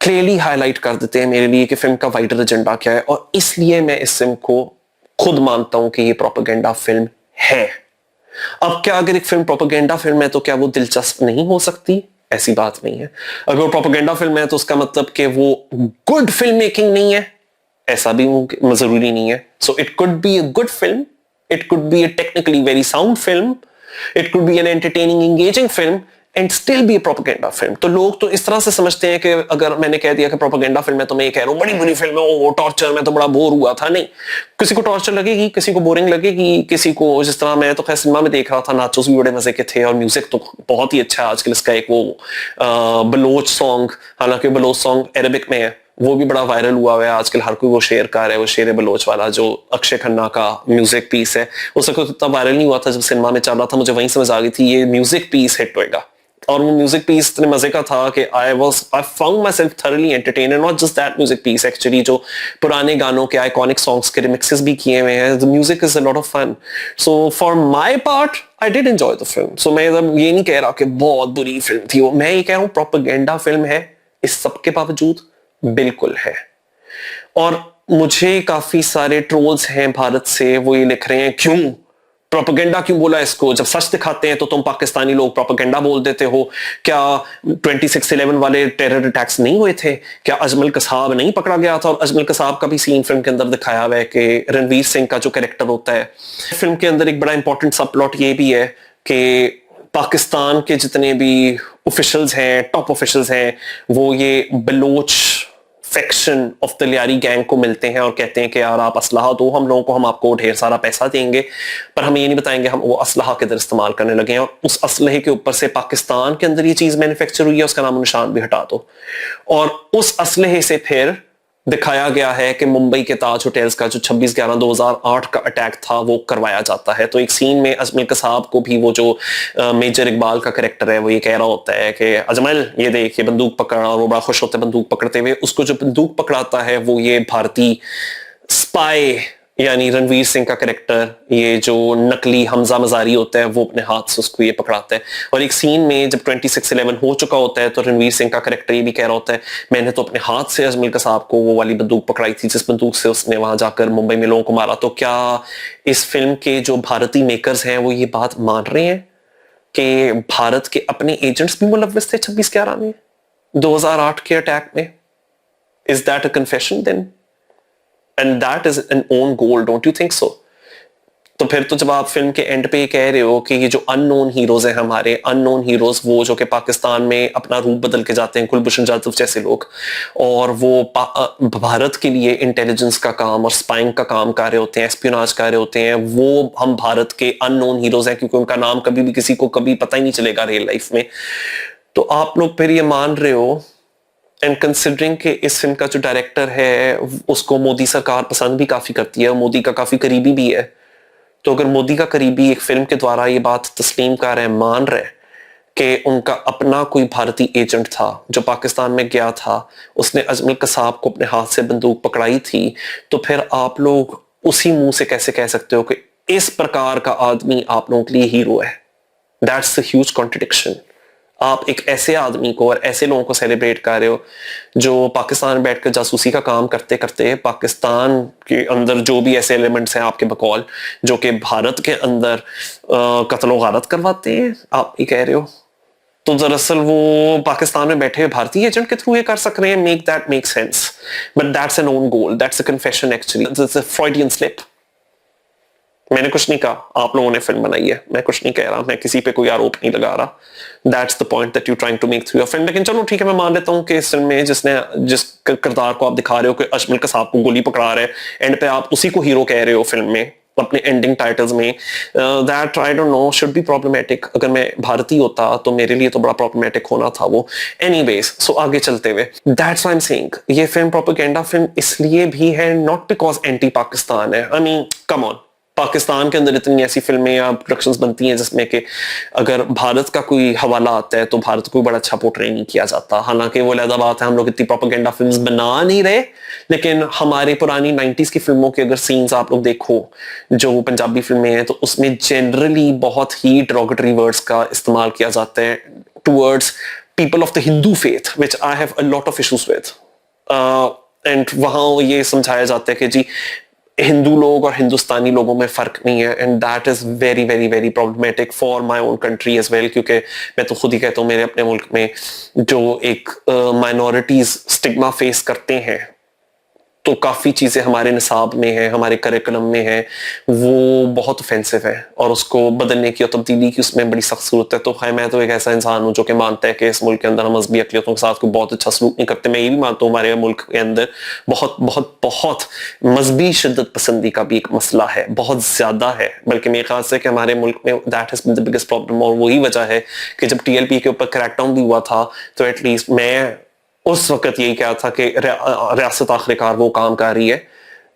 S1: क्लियरली हाईलाइट कर देते हैं मेरे लिए कि फिल्म का वाइडर एजेंडा क्या है, और इसलिए मैं इस फिल्म को खुद मानता हूं कि ये प्रोपेगेंडा फिल्म है। अब क्या अगर एक फिल्म प्रोपेगेंडा फिल्म है तो क्या वो दिलचस्प नहीं हो सकती? ऐसी बात नहीं है। अगर वो प्रोपेगेंडा फिल्म है तो उसका मतलब कि वो गुड फिल्म मेकिंग नहीं है, ऐसा भी जरूरी नहीं है। So it could be a good film, it could be a technically very sound film, it could be an entertaining engaging film and still be propaganda film. तो लोग तो इस तरह से समझते हैं कि अगर मैंने कह दिया कि प्रोपेगेंडा फिल्म है तो मैं ये कह रहा हूं बड़ी बुरी फिल्म है, वो टॉर्चर, मैं तो बड़ा बोर हुआ था। नहीं, किसी को टॉर्चर लगेगी, किसी को बोरिंग लगेगी, किसी को, जिस तरह मैं तो खैर सिनेमा में देख रहा था, नाचोस भी बड़े मजे के थे और म्यूजिक तो बहुत ही अच्छा है। आजकल इसका एक वो बलोच सॉन्ग, हालांकि बलोच सॉन्ग अरेबिक में है, वो भी बड़ा वायरल हुआ है आजकल, हर कोई वो शेयर कर रहा है। वो शेर बलोच वाला जो अक्षय खन्ना का म्यूजिक पीस है, उस वक्त इतना वायरल नहीं हुआ था जब सिनेमा में चल रहा था, मुझे वहीं समझ आ गई थी ये म्यूजिक पीस हिट होएगा। और वो म्यूजिक पीस इतने मजे का था कि I found myself thoroughly entertained, not just that music piece, actually जो पुराने गानों के आइकॉनिक सॉन्ग्स के रिमिक्सेस भी किए हुए हैं, the music is a lot of fun. So for my part I did enjoy the film. So मैं ये नहीं कह रहा कि बहुत बुरी फिल्म थी वो, मैं ये कह रहा हूँ प्रोपेगेंडा फिल्म है, इस सबके बावजूद बिल्कुल है। और मुझे काफी सारे ट्रोल्स हैं भारत से, वो ये लिख रहे हैं क्यों प्रोपेगेंडा क्यों बोला इसको, जब सच दिखाते हैं तो तुम पाकिस्तानी लोग प्रोपेगेंडा बोल देते हो। क्या 26/11 वाले टेरर अटैक्स नहीं हुए थे? क्या अजमल कसाब नहीं पकड़ा गया था? और अजमल कसाब का भी सीन फिल्म के अंदर दिखाया हुआ है कि रणवीर सिंह का जो कैरेक्टर होता है फिल्म के अंदर, एक बड़ा इंपॉर्टेंट सब प्लॉट ये भी है कि पाकिस्तान के जितने भी ऑफिशियल्स हैं, टॉप ऑफिशियल्स हैं, वो ये Baloch section of the Lyari gang को मिलते हैं और कहते हैं कि यार आप असलाह दो हम लोगों को, हम आपको ढेर सारा पैसा देंगे, पर हमें ये नहीं बताएंगे हम वो असलाह किधर इस्तेमाल करने लगे हैं, और उस असलहे के ऊपर से पाकिस्तान के अंदर ये चीज मैन्युफैक्चर हुई है, उसका नाम निशान भी हटा दो। और उस असलहे से फिर दिखाया गया है कि मुंबई के ताज होटल्स का जो 26/11/2008 का अटैक था वो करवाया जाता है। तो एक सीन में अजमल कसाब को भी वो जो मेजर इकबाल का कैरेक्टर है वो ये कह रहा होता है कि अजमल ये देख ये बंदूक पकड़, और वो बड़ा खुश होता है बंदूक पकड़ते हुए। उसको जो बंदूक पकड़ाता है वो ये भारतीय स्पाई यानी रणवीर सिंह का कैरेक्टर, ये जो नकली हमजा मजारी होता है, वो अपने हाथ से उसको ये पकड़ाता है। और एक सीन में जब 26/11 हो चुका होता है तो रणवीर सिंह का कैरेक्टर ये भी कह रहा होता है मैंने तो अपने हाथ से अजमल कसाब को वो वाली बंदूक पकड़ाई थी जिस बंदूक से उसने वहां जाकर मुंबई में लोगों को मारा। तो क्या इस फिल्म के जो भारतीय मेकर्स हैं वो ये बात मान रहे हैं कि भारत के अपने एजेंट्स भी मुलव्वस थे 26/11 में, 2008 के अटैक में? Is that a confession then? And that is an own goal, don't you think so? तो फिर तो जब आप फिल्म के एंड पे कह रहे हो कि ये जो अननोन हीरोज हैं हमारे, अननोन हीरोज वो जो कि पाकिस्तान में अपना रूप बदल के जाते हैं, कुलभूषण जाधव जैसे लोग, और वो भारत के लिए इंटेलिजेंस का काम और स्पाइंग का काम कर रहे होते हैं, एस्पियोनाज कर रहे होते हैं, वो हम भारत के अननोन हीरोज हैं क्योंकि उनका नाम कभी भी किसी को कभी पता ही नहीं चलेगा रियल लाइफ में। तो आप लोग फिर ये मान रहे हो, एंड कंसिडरिंग कि इस फिल्म का जो डायरेक्टर है उसको मोदी सरकार पसंद भी काफी करती है, मोदी का काफी करीबी भी है, तो अगर मोदी का करीबी एक फिल्म के द्वारा ये बात तस्लीम कर रहे हैं, मान रहे हैं कि उनका अपना कोई भारतीय एजेंट था जो पाकिस्तान में गया था, उसने अजमल कसाब को अपने हाथ से बंदूक पकड़ाई थी, तो फिर आप लोग उसी मुंह से कैसे कह सकते हो कि इस प्रकार का आदमी आप लोगों के लिए हीरो है? That's a huge contradiction. आप एक ऐसे आदमी को और ऐसे लोगों को सेलिब्रेट कर रहे हो जो पाकिस्तान में बैठकर जासूसी का काम करते करते पाकिस्तान के अंदर जो भी ऐसे एलिमेंट्स हैं आपके बकौल जो कि भारत के अंदर कत्ल गारत करवाते हैं, आप ये कह रहे हो। तो दरअसल वो पाकिस्तान में बैठे हुए भारतीय एजेंट के थ्रू ये कर सक रहे हैं। Make that make sense, but that's N own goal, that's a confession actually, that's a Freudian slip. मैंने कुछ नहीं कहा, आप लोगों ने फिल्म बनाई है, मैं कुछ नहीं कह रहा, मैं किसी पे कोई आरोप नहीं लगा रहा। That's the point that you trying to make through your film. लेकिन चलो ठीक है, मैं मान लेता हूँ कि इस फिल्म में जिस किरदार को आप दिखा रहे हो कि अजमल कसाब को गोली पकड़ा रहे हैं, एंड पे आप उसी को हीरो कह रहे हो फिल्म में, अपने एंडिंग टाइटल्स में, that I don't no should be problematic. अगर मैं भारतीय होता तो मेरे लिए तो बड़ा प्रॉब्लमेटिक होना था वो। एनीवेज, सो आगे चलते हुए, that's why I am saying ये फिल्म प्रोपेगेंडा फिल्म इसलिए भी है, नॉट बिकॉज एंटी पाकिस्तान है। I mean come on, Pakistan के अंदर इतनी ऐसी फिल्में या प्रोडक्शंस बनती हैं जिसमें कि अगर भारत का कोई हवाला आता है तो भारत को बड़ा अच्छा पोर्ट्रे नहीं किया जाता। हालांकि वो अलग बात है, हम लोग इतनी प्रोपेगेंडा फिल्म्स बना नहीं रहे, लेकिन हमारे पुरानी 90s की फिल्मों के अगर सीन्स आप लोग देखो, जो पंजाबी फिल्में हैं, तो उसमें जनरली बहुत ही डिरोगेटरी वर्ड्स का इस्तेमाल किया जाता है towards people of the Hindu faith, which I have a lot of issues with. And वहां ये समझाया जाता है कि जी हिंदू लोग और हिंदुस्तानी लोगों में फर्क नहीं है, and that is very very very problematic for my own country as well. क्योंकि मैं तो खुद ही कहता हूँ, मेरे अपने मुल्क में जो एक माइनॉरिटीज स्टिग्मा फेस करते हैं, तो काफी चीजें हमारे निसाब में है, हमारे करिकुलम में है, वो बहुत ऑफेंसिव है और उसको बदलने की और तब्दीली की उसमें बड़ी सख्त जरूरत है। तो है, मैं तो एक ऐसा इंसान हूं जो कि मानता है कि इस मुल्क के अंदर हम मजहबी अक़लियतों के साथ कोई बहुत अच्छा सलूक नहीं करते। मैं ये भी मानता हूँ हमारे मुल्क के अंदर बहुत बहुत बहुत मजहबी शिद्दत पसंदी का भी एक मसला है, बहुत ज्यादा है। बल्कि मेरे ख्याल से कि हमारे मुल्क में that has been the biggest problem, और वही वजह है कि जब TLP के ऊपर क्रैकडाउन भी हुआ था तो एटलीस्ट मैं उस वक्त यही कहा था कि रियासत आखिरकार वो काम कर रही है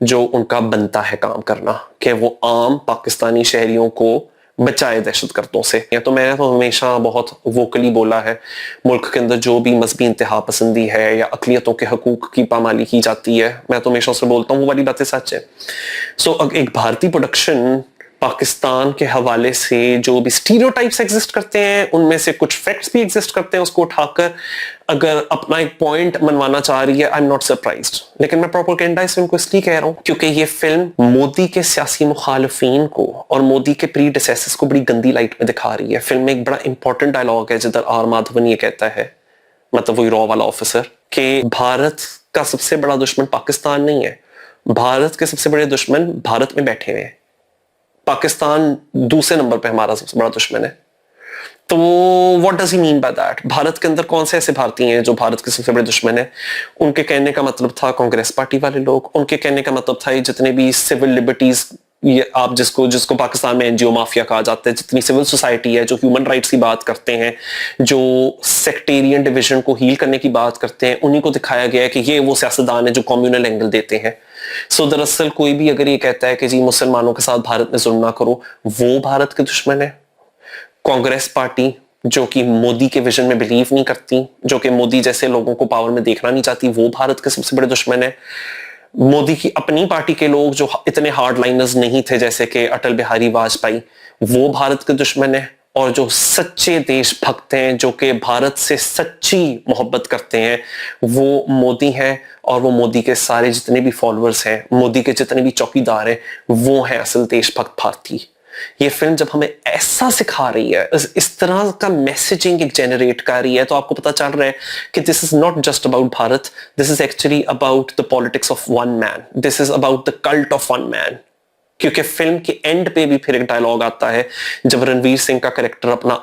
S1: जो उनका बनता है काम करना, कि वो आम पाकिस्तानी शहरियों को बचाए दहशतगर्दों से। या तो मैंने तो हमेशा बहुत वोकली बोला है, मुल्क के अंदर जो भी मजहबी इंतहा पसंदी है या अकलियतों के हकूक की पामाली की जाती है, मैं तो हमेशा उससे बोलता हूँ वो वाली बातें सच है। सो एक भारतीय प्रोडक्शन पाकिस्तान के हवाले से जो भी स्टीरियोटाइप्स एग्जिस्ट करते हैं, उनमें से कुछ फैक्ट्स भी एग्जिस्ट करते हैं, उसको उठाकर अगर अपना एक पॉइंट मनवाना चाह रही है, आई एम नॉट सरप्राइज्ड। लेकिन मैं प्रोपेगेंडा इस फिल्म को इसलिए कह रहा हूं क्योंकि ये फिल्म मोदी के सियासी मुखालिफिन को और मोदी के प्रीडिसेसर्स को बड़ी गंदी लाइट में दिखा रही है। फिल्म में एक बड़ा इंपॉर्टेंट डायलॉग है जिधर R माधवन ये कहता है, मतलब वही रॉ वाला ऑफिसर, कि भारत का सबसे बड़ा दुश्मन पाकिस्तान नहीं है, भारत के सबसे बड़े दुश्मन भारत में बैठे हुए हैं, पाकिस्तान दूसरे नंबर पे हमारा सबसे बड़ा दुश्मन है। तो what does he mean by that? Bharat के अंदर कौन से ऐसे भारतीय हैं जो भारत के सबसे बड़े दुश्मन है? उनके कहने का मतलब था कांग्रेस पार्टी वाले लोग, उनके कहने का मतलब था जितने भी सिविल लिबर्टीज, ये आप जिसको पाकिस्तान में NGO माफिया कहा जाता है, जितनी सिविल सोसाइटी है जो ह्यूमन राइट्स की बात करते हैं, जो सेक्टेरियन डिवीजन को हील करने की बात करते हैं, उन्हीं को दिखाया गया है कि ये वो सियासतदान है जो कम्युनल एंगल देते हैं। सो दरअसल कोई भी अगर ये कहता है कि जी मुसलमानों के साथ भारत में जुल्म ना करो, वो भारत के दुश्मन है। कांग्रेस पार्टी जो कि मोदी के विजन में बिलीव नहीं करती, जो कि मोदी जैसे लोगों को पावर में देखना नहीं चाहती, वो भारत के सबसे बड़े दुश्मन है। मोदी की अपनी पार्टी के लोग जो इतने हार्ड लाइनर्स नहीं थे जैसे कि अटल बिहारी वाजपेयी, वो भारत के दुश्मन है। और जो सच्चे देशभक्त हैं, जो कि भारत से सच्ची मोहब्बत करते हैं, वो मोदी हैं। और वो मोदी के सारे जितने भी फॉलोअर्स हैं, मोदी के जितने भी चौकीदार हैं, वो हैं असल देशभक्त भारतीय। ये फिल्म जब हमें ऐसा सिखा रही है, इस तरह का मैसेजिंग एक जनरेट कर रही है, तो आपको पता चल रहा है कि this is not just about Bharat, this is actually about the politics of one man, this is about the cult of one man. क्योंकि फिल्म के एंड पे भी फिर एक डायलॉग आता है जब रणवीर सिंह का कैरेक्टर अपना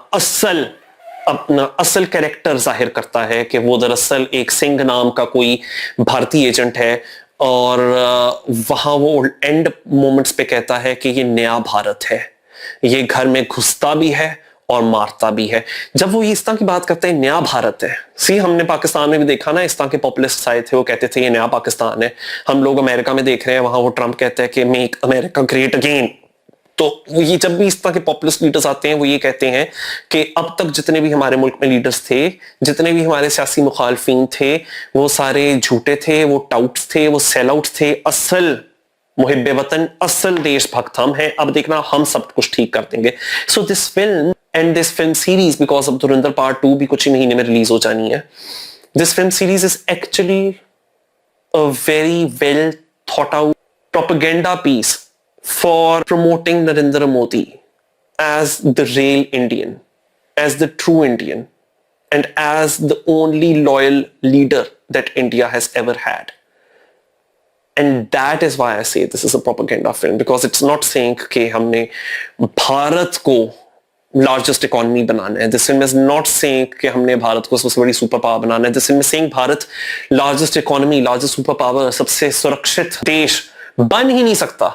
S1: असल कैरेक्टर जाहिर करता है कि वो दरअसल एक सिंह नाम का कोई भारतीय एजेंट है, और वहां वो एंड मोमेंट्स पे कहता है कि ये नया भारत है, ये घर में घुसता भी है और मारता भी है। जब वो इस तरह की बात करते हैं, नया भारत है, हमने पाकिस्तान में भी देखा ना, इस तरह के पॉपुलिस्ट आए थे, वो कहते थे ये नया पाकिस्तान है। हम लोग अमेरिका में देख रहे हैं, वहां वो ट्रंप कहते हैं कि मेक अमेरिका ग्रेट अगेन। तो ये जब भी इस तरह के पॉपुलिस्ट लीडर्स आते हैं, वो ये कहते हैं कि अब तक जितने भी हमारे मुल्क में लीडर्स थे, जितने भी हमारे सियासी मुखालफिन थे, वो सारे झूठे थे, वो टाउट्स थे, वो सेल आउट्स थे। असल मुहिब्बे वतन, असल देशभक्त हम हैं। अब देखना, हम सब कुछ ठीक कर देंगे। So this film and this film series, because of Dhurandhar part 2 भी कुछ ही महीने में रिलीज हो जानी है, this film series is actually a very well thought out propaganda piece for promoting Narendra Modi as the real Indian, as the true Indian, and as the only loyal leader that India has ever had. And that is why I say this is a propaganda film, because it's not saying कि हमने भारत को largest economy बनाना है। This film is not saying कि हमने भारत को सबसे बड़ी super power बनाना है। This film is saying Bharat largest economy, largest super power, सबसे सुरक्षित देश बन ही नहीं सकता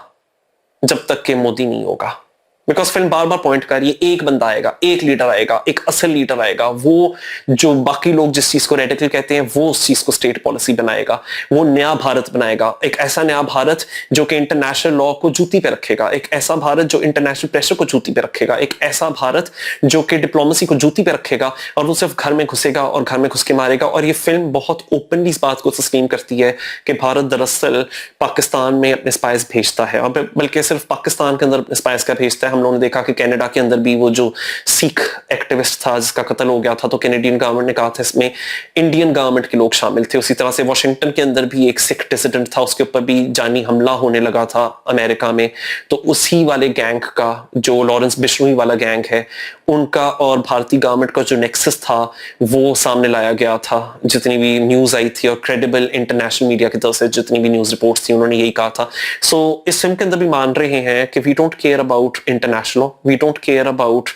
S1: जब तक कि मोदी नहीं होगा। Because film bar bar point कर रही है एक बंदा आएगा, एक लीडर आएगा, एक असल लीडर आएगा, वो जो बाकी लोग जिस चीज को रेडिकल कहते हैं वो उस चीज को स्टेट पॉलिसी बनाएगा, वो नया भारत बनाएगा, एक ऐसा नया भारत जो कि इंटरनेशनल लॉ को जूती पे रखेगा, एक ऐसा भारत जो इंटरनेशनल प्रेशर को जूती पे रखेगा, एक ऐसा भारत जो कि डिप्लोमेसी को जूती पे रखेगा, और वो सिर्फ घर में घुसेगा और घर में घुस के मारेगा। और ये फिल्म बहुत ओपनली इस बात को सस्टेन करती है कि भारत दरअसल पाकिस्तान में अपने स्पाइस भेजता है, और बल्कि सिर्फ पाकिस्तान के अंदर अपने स्पाइस का भेजता है। हम लोगों ने देखा कि कनाडा के अंदर भी वो जो सिख एक्टिविस्ट था जिसका कत्ल हो गया था, तो कैनेडियन गवर्नमेंट ने कहा था इसमें इंडियन गवर्नमेंट के लोग शामिल थे। उसी तरह से वाशिंगटन के अंदर भी एक सिख डिसिडेंट था, उसके ऊपर भी जानी हमला होने लगा था अमेरिका में, तो उसी वाले गैंग का, जो लॉरेंस बिश्नोई वाला गैंग है, उनका और भारतीय गवर्नमेंट का जो नेक्सस था वो सामने लाया गया था। जितनी भी न्यूज आई थी और क्रेडिबल इंटरनेशनल मीडिया की तरफ से जितनी भी न्यूज रिपोर्ट्स थी, उन्होंने यही कहा था। सो इस फिल्म के अंदर भी मान रहे हैं कि we don't care about international, we don't care about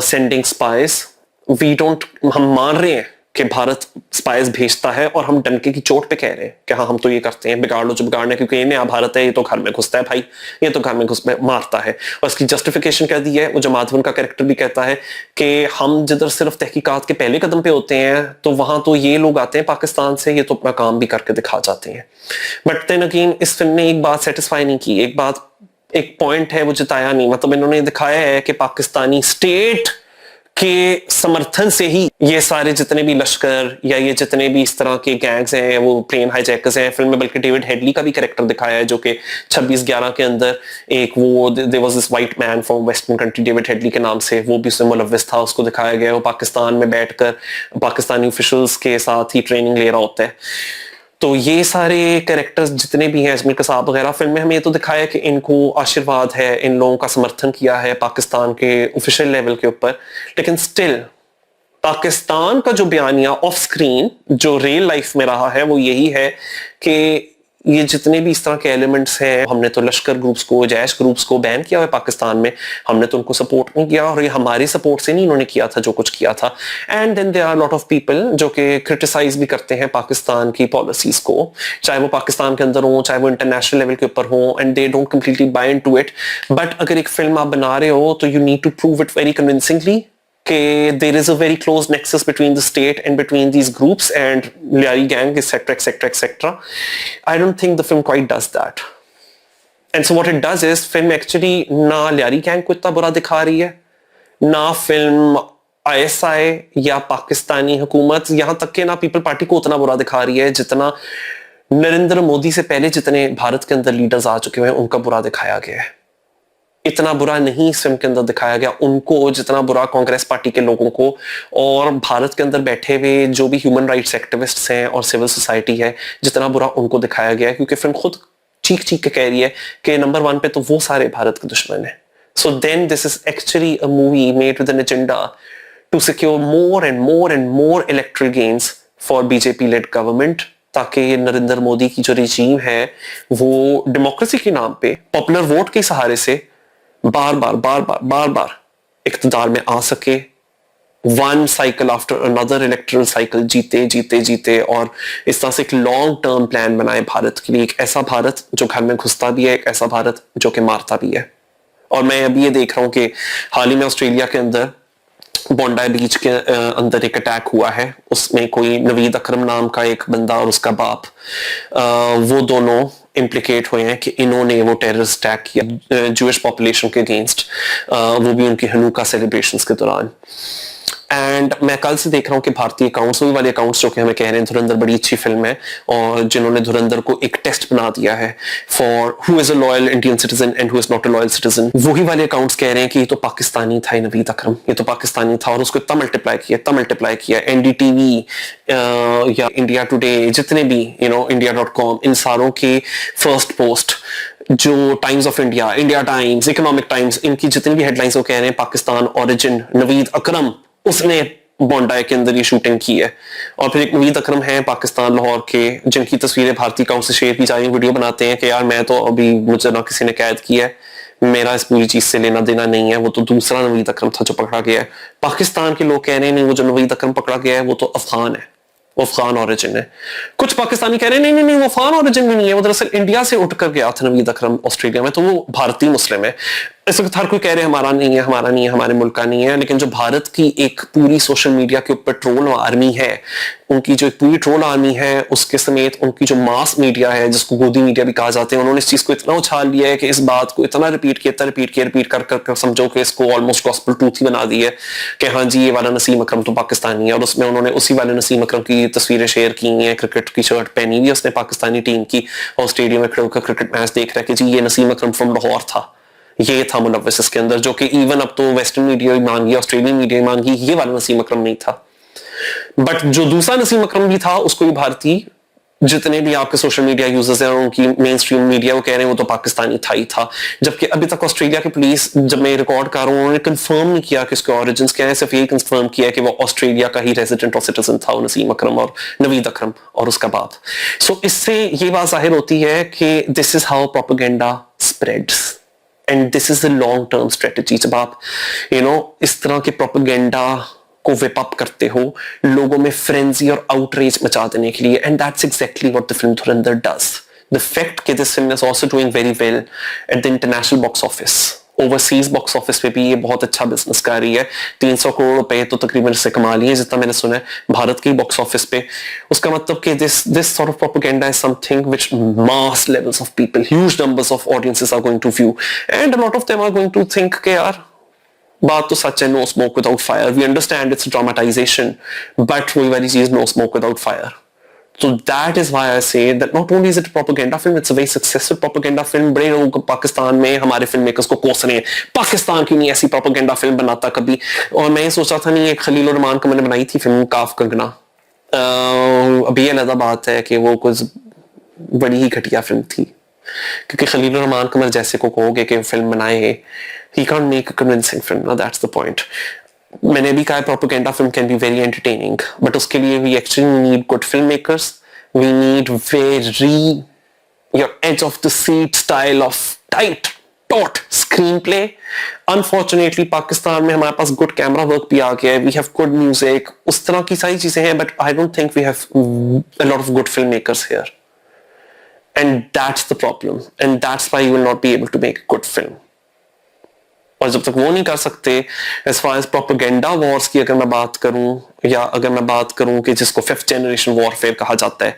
S1: sending spies, हम मान रहे हैं कि भारत स्पाइस भेजता है, और हम डंके की चोट पे कह रहे हैं कि हाँ हम तो ये करते हैं, बिगाड़ लो जो बिगाड़ना, क्योंकि ये नया भारत है, ये तो घर में घुसता है भाई, ये तो घर में घुस मारता है। और इसकी जस्टिफिकेशन क्या दी है, वो जो माधवन का कैरेक्टर भी कहता है कि हम जिधर सिर्फ तहकीकात के पहले कदम पे होते हैं, तो वहां तो ये लोग आते हैं पाकिस्तान से, ये तो अपना काम भी करके दिखा जाते हैं। बट देन अगेन इस फिल्म ने एक बात सेटिस्फाई नहीं की, एक पॉइंट है वो जताया नहीं। मतलब इन्होंने दिखाया है कि पाकिस्तानी स्टेट के समर्थन से ही ये सारे जितने भी लश्कर या ये जितने भी इस तरह के गैंग्स हैं, वो प्लेन हाईजैकर्स हैं। फिल्म में बल्कि डेविड हेडली का भी कैरेक्टर दिखाया है, जो कि 26/11 के अंदर एक वो there was this white man from western country David Headley के नाम से, वो भी उसमें मुलव्विस था, उसको दिखाया गया। वो पाकिस्तान में बैठकर पाकिस्तानी ऑफिशियल्स के साथ ही ट्रेनिंग ले रहा होता है। तो ये सारे कैरेक्टर्स जितने भी हैं, अजमीर कसाब वगैरह, फिल्म में हमें ये तो दिखाया कि इनको आशीर्वाद है, इन लोगों का समर्थन किया है पाकिस्तान के ऑफिशियल लेवल के ऊपर। लेकिन स्टिल पाकिस्तान का जो बयानिया ऑफ स्क्रीन जो रियल लाइफ में रहा है वो यही है कि ये जितने भी इस तरह के एलिमेंट्स हैं, हमने तो लश्कर ग्रुप्स को, जैश ग्रुप्स को बैन किया हुआ है पाकिस्तान में, हमने तो उनको सपोर्ट नहीं किया, और ये हमारी सपोर्ट से नहीं इन्होंने किया था जो कुछ किया था। And then there are lot of people जो कि क्रिटिसाइज भी करते हैं पाकिस्तान की पॉलिसीज को, चाहे वो पाकिस्तान के अंदर हो, चाहे वो इंटरनेशनल लेवल के ऊपर हो, and they don't completely buy into it. But अगर एक फिल्म आप बना रहे हो तो you need to prove it very convincingly कि there is a very close nexus between the state and between these groups and Liari gang, etc., etc., etc. I don't think the film quite does that. And so what it does is, film actually ना Liari gang को इतना बुरा दिखा रही है, ना film ISI या पाकिस्तानी हुकूमत, यहाँ तक के ना पीपल पार्टी को उतना बुरा दिखा रही है जितना नरेंद्र मोदी से पहले जितने भारत के अंदर लीडर्स आ चुके हैं उनका बुरा दिखाया गया है। इतना बुरा नहीं इस फिल्म के अंदर दिखाया गया उनको जितना बुरा कांग्रेस पार्टी के लोगों को और भारत के अंदर बैठे हुए जो भी ह्यूमन राइट्स एक्टिविस्ट्स हैं और सिविल सोसाइटी है, जितना बुरा उनको दिखाया गया है। क्योंकि फिल्म खुद चीख चीख के कह रही है कि नंबर 1 पे तो वो सारे भारत के दुश्मन है। So then this is actually a movie made with an agenda to secure more and more and more electoral gains for BJP led government, ताकि नरेंद्र मोदी की जो रिजीम है वो डेमोक्रेसी के नाम पे पॉपुलर वोट के सहारे से बार बार इख्तिदार में आ सके, one cycle after another electoral cycle जीते और इस तरह से एक लॉन्ग टर्म प्लान बनाए भारत के लिए, एक ऐसा भारत जो घर में घुसता भी है, एक ऐसा भारत जो कि मारता भी है। और मैं अभी ये देख रहा हूं कि हाल ही में ऑस्ट्रेलिया के अंदर बोंडाई बीच के अंदर एक अटैक हुआ है, उसमें कोई नवीद अकरम नाम का एक बंदा और उसका बाप, वो दोनों इम्प्लिकेट हुए हैं कि इन्होंने वो टेररिस्ट अटैक किया जूइश पॉपुलेशन के अगेंस्ट, वो भी उनकी हनूका सेलिब्रेशंस के दौरान। एंड मैं कल से देख रहा हूँ कि भारतीय अकाउंट्स, वही वाले अकाउंट्स जो कि हमें कह रहे हैं धुरंधर बड़ी अच्छी फिल्म है, और जिन्होंने धुरंधर को एक टेस्ट बना दिया है for who is a loyal Indian citizen and who is not a loyal citizen, वही वाले अकाउंट्स कह रहे हैं कि ये तो पाकिस्तानी था नवीद अकरम, ये तो पाकिस्तानी था, और उसको इतना मल्टीप्लाई किया एनडीटीवी या इंडिया टुडे, जितने भी India.com, इन सारों के फर्स्ट पोस्ट, जो times of India, India times, economic times, इनकी जितनी भी हेडलाइंस वो कह रहे हैं पाकिस्तान ओरिजिन नवीद अकरम, उसने बोंडाई के अंदर ये शूटिंग की है। और फिर एक नवीद अकरम है पाकिस्तान लाहौर के, जिनकी तस्वीरें भारतीय अकाउंट से शेयर की जा रही, वीडियो बनाते हैं कि यार मैं तो अभी, मुझे ना किसी ने कैद किया है, मेरा इस पूरी चीज से लेना देना नहीं है, वो तो दूसरा नवीद अकरम था जो पकड़ा गया है। पाकिस्तान के लोग कह रहे हैं नहीं, वो जो नवीद अकरम पकड़ा गया है वो तो अफगान है, वो अफगान ओरिजिन है। कुछ पाकिस्तानी कह रहे हैं नहीं नहीं नहीं वो अफगान ओरिजिन भी नहीं है, वो दरअसल इंडिया से उठकर गया था नवीद अकरम ऑस्ट्रेलिया में, तो वो भारतीय मुस्लिम है। इस वक्त हर कोई कह रहे हैं हमारा नहीं है, हमारा नहीं है, हमारे मुल्क का नहीं है, लेकिन जो भारत की एक पूरी सोशल मीडिया के ऊपर ट्रोल आर्मी है, उनकी जो एक पूरी ट्रोल आर्मी है, उसके समेत उनकी जो मास मीडिया है जिसको गोदी मीडिया भी कहा जाते हैं, उन्होंने इस चीज को इतना उछाल लिया है कि इस बात को इतना रिपीट कर समझो कि इसको ऑलमोस्ट गॉस्पेल ट्रूथ ही बना दी है कि हाँ जी ये वाला नसीम अकरम तो पाकिस्तानी है। और उसमें उन्होंने उसी वाले नसीम अकरम की तस्वीरें शेयर की हैं, क्रिकेट की शर्ट पहनी हुई उसने पाकिस्तानी टीम की, और स्टेडियम में खड़े होकर क्रिकेट मैच देख रहा है कि जी ये नसीम अकरम फ्रॉम लाहौर था, ये था मुलव्वस इसके अंदर, जो कि इवन अब तो वेस्टर्न मीडिया ही मान गया, ऑस्ट्रेलियन मीडिया ही मान गई, ये वाला नसीम अकरम नहीं था। बट जो दूसरा नसीम अकरम भी था उसको भी भारतीय जितने भी आपके सोशल मीडिया यूजर्स हैं और उनकी मेन स्ट्रीम मीडिया वो कह रहे हैं वो तो पाकिस्तानी था ही था। जबकि अभी तक ऑस्ट्रेलिया की पुलिस, जब मैं रिकॉर्ड कर रहा हूँ, उन्होंने कंफर्म नहीं किया कि उसके ओरिजिन्स क्या है, सिर्फ ये कंफर्म किया कि वो ऑस्ट्रेलिया का ही रेजिडेंट और सिटीजन था, वो नसीम अकरम और नवीद अकरम और उसका बाप। सो इससे ये बात जाहिर होती है कि this is how propaganda spreads and this is the long term strategy. जब आप इस तरह के प्रोपेगेंडा को विप अप करते हो लोगों में फ्रेंजी और आउटरीच मचा देने के लिए, and that's exactly what the film Dhurandhar does. The fact कि this film is also doing very well at the international box office, overseas box office पे भी ये बहुत अच्छा बिजनेस कर रही है। 300 करोड़ रुपए तो तकरीबन इससे कमा लिए जितना मैंने सुना है भारत के बॉक्स ऑफिस पे। उसका मतलब कि this sort of propaganda is something which mass levels of people, huge numbers of audiences are going to view, and a lot of them are going to think कि यार बात तो सच है, no smoke without fire. We understand it's dramatisation, but वही वाली चीज no smoke without fire. So that is why I say that not only is it a propaganda film, it's a very successful propaganda film. बड़े लोग पाकिस्तान में हमारे film makers को कोस रहे हैं, पाकिस्तान क्यों नहीं ऐसी प्रोपेगेंडा फिल्म बनाता कभी। और मैं सोचा था नहीं, एक खलील रहमान का मैंने बनाई थी फिल्म काफ कंगना, अभी ये अलग बात है कि वो कुछ बड़ी ही घटिया फिल्म थी, क्योंकि खलील रहमान कमर जैसे को कहोगे कि फिल्म बनाए, he can't make a convincing film. Now that's the point. मैंने भी कहा propaganda film can be very entertaining, but उसके लिए we actually need good film makers, we need very your edge of the seat style of tight taut screenplay. Unfortunately Pakistan में हमारे पास good camera work भी आ गया है, we have good music, उस तरह की सारी चीजें हैं, but I don't think we have a lot of good film makers here, and that's the problem, and that's why you will not be able to make a good film. और जब तक वो नहीं कर सकते, as far as propaganda wars की अगर मैं बात करूं, या अगर मैं बात करूं कि जिसको 5th जनरेशन वॉरफेयर कहा जाता है,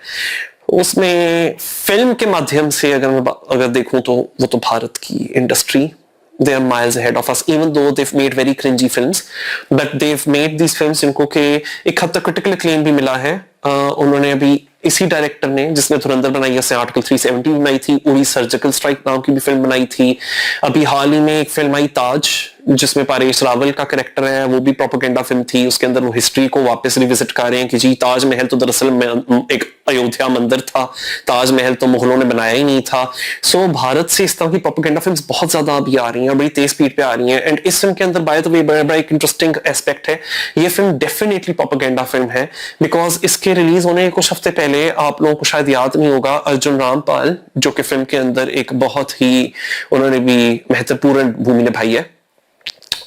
S1: उसमें फिल्म के माध्यम से अगर देखूं तो वो तो भारत की industry, they are miles ahead of us, even though they've made very cringy films, but they've made these films जिनको के एक हद तक क्रिटिकल acclaim भी मिला है। उन्होंने अभी इसी डायरेक्टर ने जिसने धुरंधर बनाई है, आर्टिकल 370 बनाई थी, उड़ी सर्जिकल स्ट्राइक नाम की भी फिल्म बनाई थी। अभी हाल ही में एक फिल्म आई ताज, जिसमें पारेश रावल का कैरेक्टर है, वो भी प्रोपेगेंडा फिल्म थी। उसके अंदर वो हिस्ट्री को वापस रिविजिट कर रहे हैं कि जी ताजमहल तो दरअसल एक अयोध्या मंदिर था, ताजमहल तो मुगलों ने बनाया ही नहीं था। सो भारत से इस तरह की प्रोपेगेंडा फिल्म्स बहुत ज्यादा अभी आ रही हैं और बड़ी तेज स्पीड पे आ रही हैं। एंड इस फिल्म के अंदर बाय द वे बड़ा एक इंटरेस्टिंग एस्पेक्ट है, ये फिल्म डेफिनेटली प्रोपेगेंडा फिल्म है, बिकॉज इसके रिलीज होने के कुछ हफ्ते पहले, आप लोगों को शायद याद नहीं होगा, अर्जुन रामपाल जो कि फिल्म के अंदर एक बहुत ही उन्होंने भी महत्वपूर्ण भूमि निभाई है,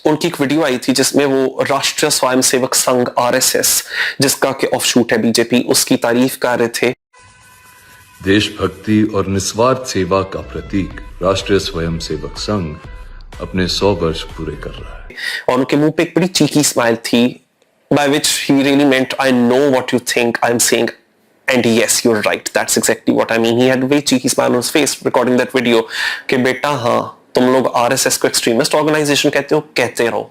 S1: उनकी एक वीडियो आई थी जिसमें वो राष्ट्रीय स्वयंसेवक संघ आरएसएस, जिसका के ऑफशूट है बीजेपी, उसकी तारीफ कर रहे थे।
S2: देशभक्ति और निस्वार्थ सेवा का प्रतीक राष्ट्रीय स्वयंसेवक संघ अपने 100 वर्ष पूरे कर रहा है,
S1: और उनके मुंह पे एक बड़ी चीकी स्माइल थी, by which he really meant, I know what you think I'm saying, and yes, you're right, that's exactly what I mean. He had a very cheeky smile on his face recording that video कि बेटा हाँ, तुम लोग RSS को extremist organisation कहते हो, कहते रहो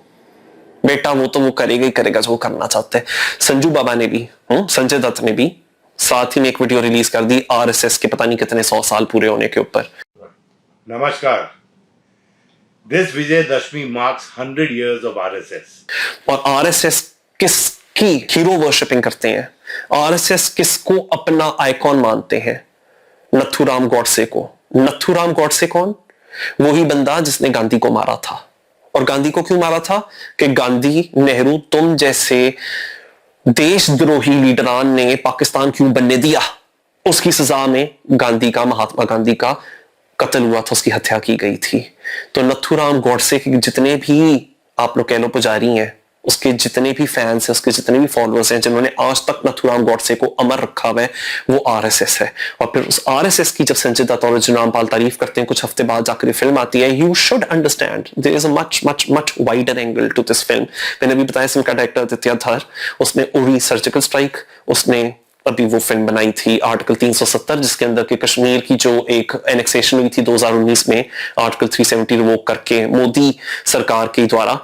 S1: बेटा, वो तो वो करेगा ही करेगा जो वो करना चाहते हैं। संजू बाबा ने भी, संजय दत्त ने भी साथ ही में एक वीडियो रिलीज कर दी आरएसएस के पता नहीं कितने 100 साल पूरे होने के ऊपर।
S3: नमस्कार, this Vijayadashami marks 100 years of RSS।
S1: और आरएसएस किसकी हीरो वर्शिपिंग करते हैं, आरएसएस किसको अपना आइकॉन मानते हैं? नथुराम गॉडसे को। नथुराम गॉडसे कौन? वही बंदा जिसने गांधी को मारा था। और गांधी को क्यों मारा था? कि गांधी, नेहरू, तुम जैसे देशद्रोही लीडरान ने पाकिस्तान क्यों बनने दिया, उसकी सजा में गांधी का, महात्मा गांधी का कत्ल हुआ था, उसकी हत्या की गई थी। तो नथुराम गॉडसे के जितने भी आप लोग कह लो पुजारी हैं, उसके जितने भी फैंस हैं, उसके जितने भी फॉलोअर्स हैं, जिन्होंने आज तक नथुराम गॉडसे को अमर रखा हुआ है, वो आरएसएस है। और फिर उस आरएसएस की जब संजय दत्त और अर्जुन रामपाल तारीफ करते हैं, कुछ हफ्ते बाद जाकर ये फिल्म आती है, you should understand there is a much much much wider angle to this film. मैंने अभी बताया इसका डायरेक्टर आदित्य धर, उसने उरी सर्जिकल स्ट्राइक, उसने अभी वो फिल्म बनाई थी आर्टिकल 370, जिसके अंदर के कश्मीर की जो एक एनेक्सेशन हुई थी 2019 में आर्टिकल 370 रिवोक करके मोदी सरकार के द्वारा,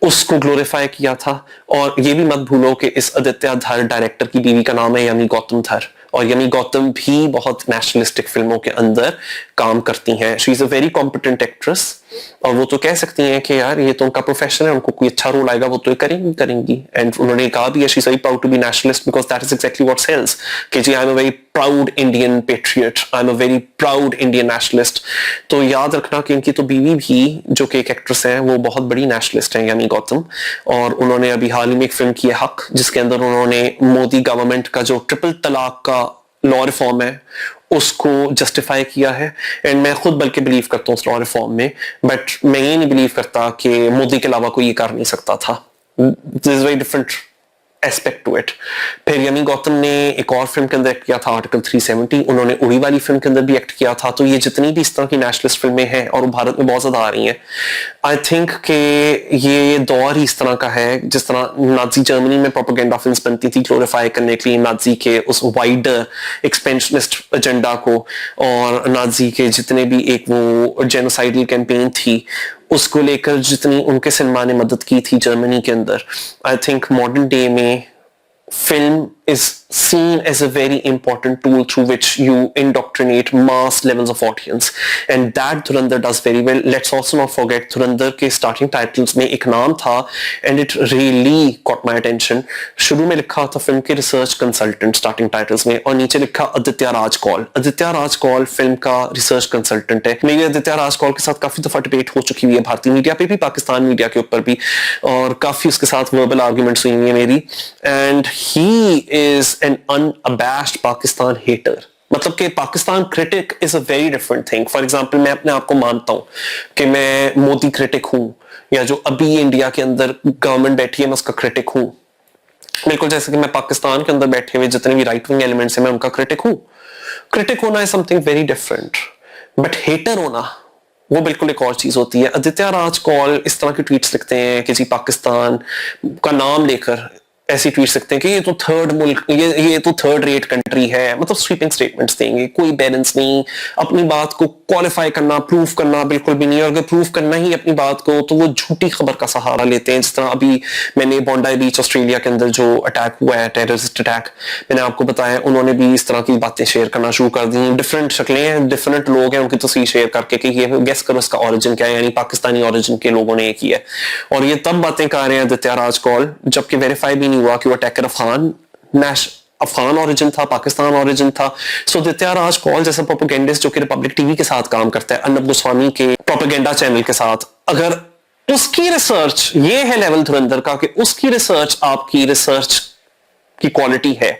S1: उसको ग्लोरीफाई किया था। और ये भी मत भूलो कि इस आदित्य धर डायरेक्टर की बीवी का नाम है यमी गौतम धर, और यमी गौतम भी बहुत नेशनलिस्टिक फिल्मों के अंदर काम करती हैं। She is a very competent actress, और वो तो कह सकती हैं कि यार ये तो उनका प्रोफेशन है, उनको कोई अच्छा रोल आएगा वो तो ये करेंगी। एंड उन्होंने कहा भी है she is very proud to be nationalist because that is exactly what sells, कि जी I am a very proud Indian patriot, I am a very proud Indian nationalist. तो याद रखना कि इनकी तो बीवी भी, जो कि एक एक्ट्रेस है, वो बहुत बड़ी नेशनलिस्ट है, यमी गौतम। और उन्होंने अभी हाल ही में एक फिल्म की है हक, जिसके अंदर उन्होंने मोदी गवर्नमेंट का जो ट्रिपल तलाक का लॉ रिफॉर्म है उसको जस्टिफाई किया है। एंड मैं खुद बल्कि बिलीव करता हूँ उस लॉ रिफॉर्म में, बट मैं ये नहीं बिलीव करता कि मोदी के अलावा कोई ये कर नहीं सकता था। This is very different aspect to it. फिर यमी गौतम ने एक और फिल्म के अंदर एक्ट किया था आर्टिकल 370, उन्होंने उड़ी वाली फिल्म के अंदर भी एक्ट किया था। तो ये जितनी भी इस तरह की नेशनलिस्ट फिल्में हैं, और वो भारत में बहुत ज्यादा आ रही हैं, आई थिंक कि ये दौर ही इस तरह का है जिस तरह नाजी जर्मनी में प्रोपेगेंडा फिल्म्स बनती थी ग्लोरीफाई करने के लिए नाजी के उस वाइडर एक्सपेंशनिस्ट एजेंडा को, और नाजी के जितने भी एक वो जेनोसाइडल कैंपेन थी उसको लेकर जितनी उनके सिनेमा ने मदद की थी जर्मनी के अंदर। आई थिंक मॉडर्न डे में film is seen as a very important tool through which you indoctrinate mass levels of audience, and that Dhurandhar does very well. Let's also not forget Dhurandhar के starting titles में एक नाम था and it really caught my attention. शुरू में लिखा था film के रिसर्च कंसल्टेंट starting titles में, और नीचे लिखा आदित्य राज कौल। आदित्य राज कौल फिल्म का रिसर्च कंसल्टेंट है। मेरी आदित्य राज कौल के साथ काफी दफा डिबेट हो चुकी हुई है, भारतीय मीडिया पे भी, पाकिस्तान मीडिया के ऊपर भी, और काफी उसके साथ वर्बल आर्ग्यूमेंट्स हुई है मेरी। And he is an unabashed Pakistan hater. मतलब कि Pakistan critic is a very different thing. For example मैं अपने आप को मानता हूं कि मैं मोदी क्रिटिक हूं, या जो अभी इंडिया के अंदर गवर्नमेंट बैठी है मैं उसका क्रिटिक हूं, बिल्कुल जैसे कि मैं पाकिस्तान के अंदर बैठे हुए जितने भी राइट विंग एलिमेंट्स हैं मैं उनका क्रिटिक हूं। क्रिटिक होना है something very different, but hater होना वो बिल्कुल एक और चीज होती है। आदित्य राज कौल इस तरह के ट्वीट्स लिखते हैं कि जी पाकिस्तान का नाम लेकर ऐसी ट्वीट सकते हैं कि ये तो थर्ड मुल्क, ये तो थर्ड रेट कंट्री है, मतलब स्वीपिंग स्टेटमेंट्स देंगे, कोई बैलेंस नहीं, अपनी बात को क्वालिफाई करना, प्रूफ करना बिल्कुल भी नहीं, और अगर प्रूफ करना ही अपनी बात को तो वो झूठी खबर का सहारा लेते हैं। जिस तरह अभी मैंने बॉन्डाई बीच ऑस्ट्रेलिया के अंदर जो अटैक हुआ है, टेररिस्ट अटैक, मैंने आपको बताया, उन्होंने भी इस तरह की बातें शेयर करना शुरू कर दी। डिफरेंट शक्लें हैं, डिफरेंट लोग हैं, उनकी तस्वीर शेयर करके कि ये गेस करो इसका ओरिजिन क्या है, यानी पाकिस्तानी ओरिजिन के लोगों ने ये किया है। और ये तब बातें कर रहे हैं आदित्य राज कौल जबकि वेरीफाई भी नहीं हुआ कि वो अटैकर अफगान ओरिजिन था, पाकिस्तान ओरिजिन था। सो आदित्य राज कौल जैसा प्रोपेगेंडिस्ट जो कि रिपब्लिक टीवी के साथ काम करता है, अर्नब गोस्वामी के प्रोपेगेंडा चैनल के साथ, अगर उसकी रिसर्च ये है लेवल धुरंधर का कि उसकी रिसर्च आपकी रिसर्च की क्वालिटी है,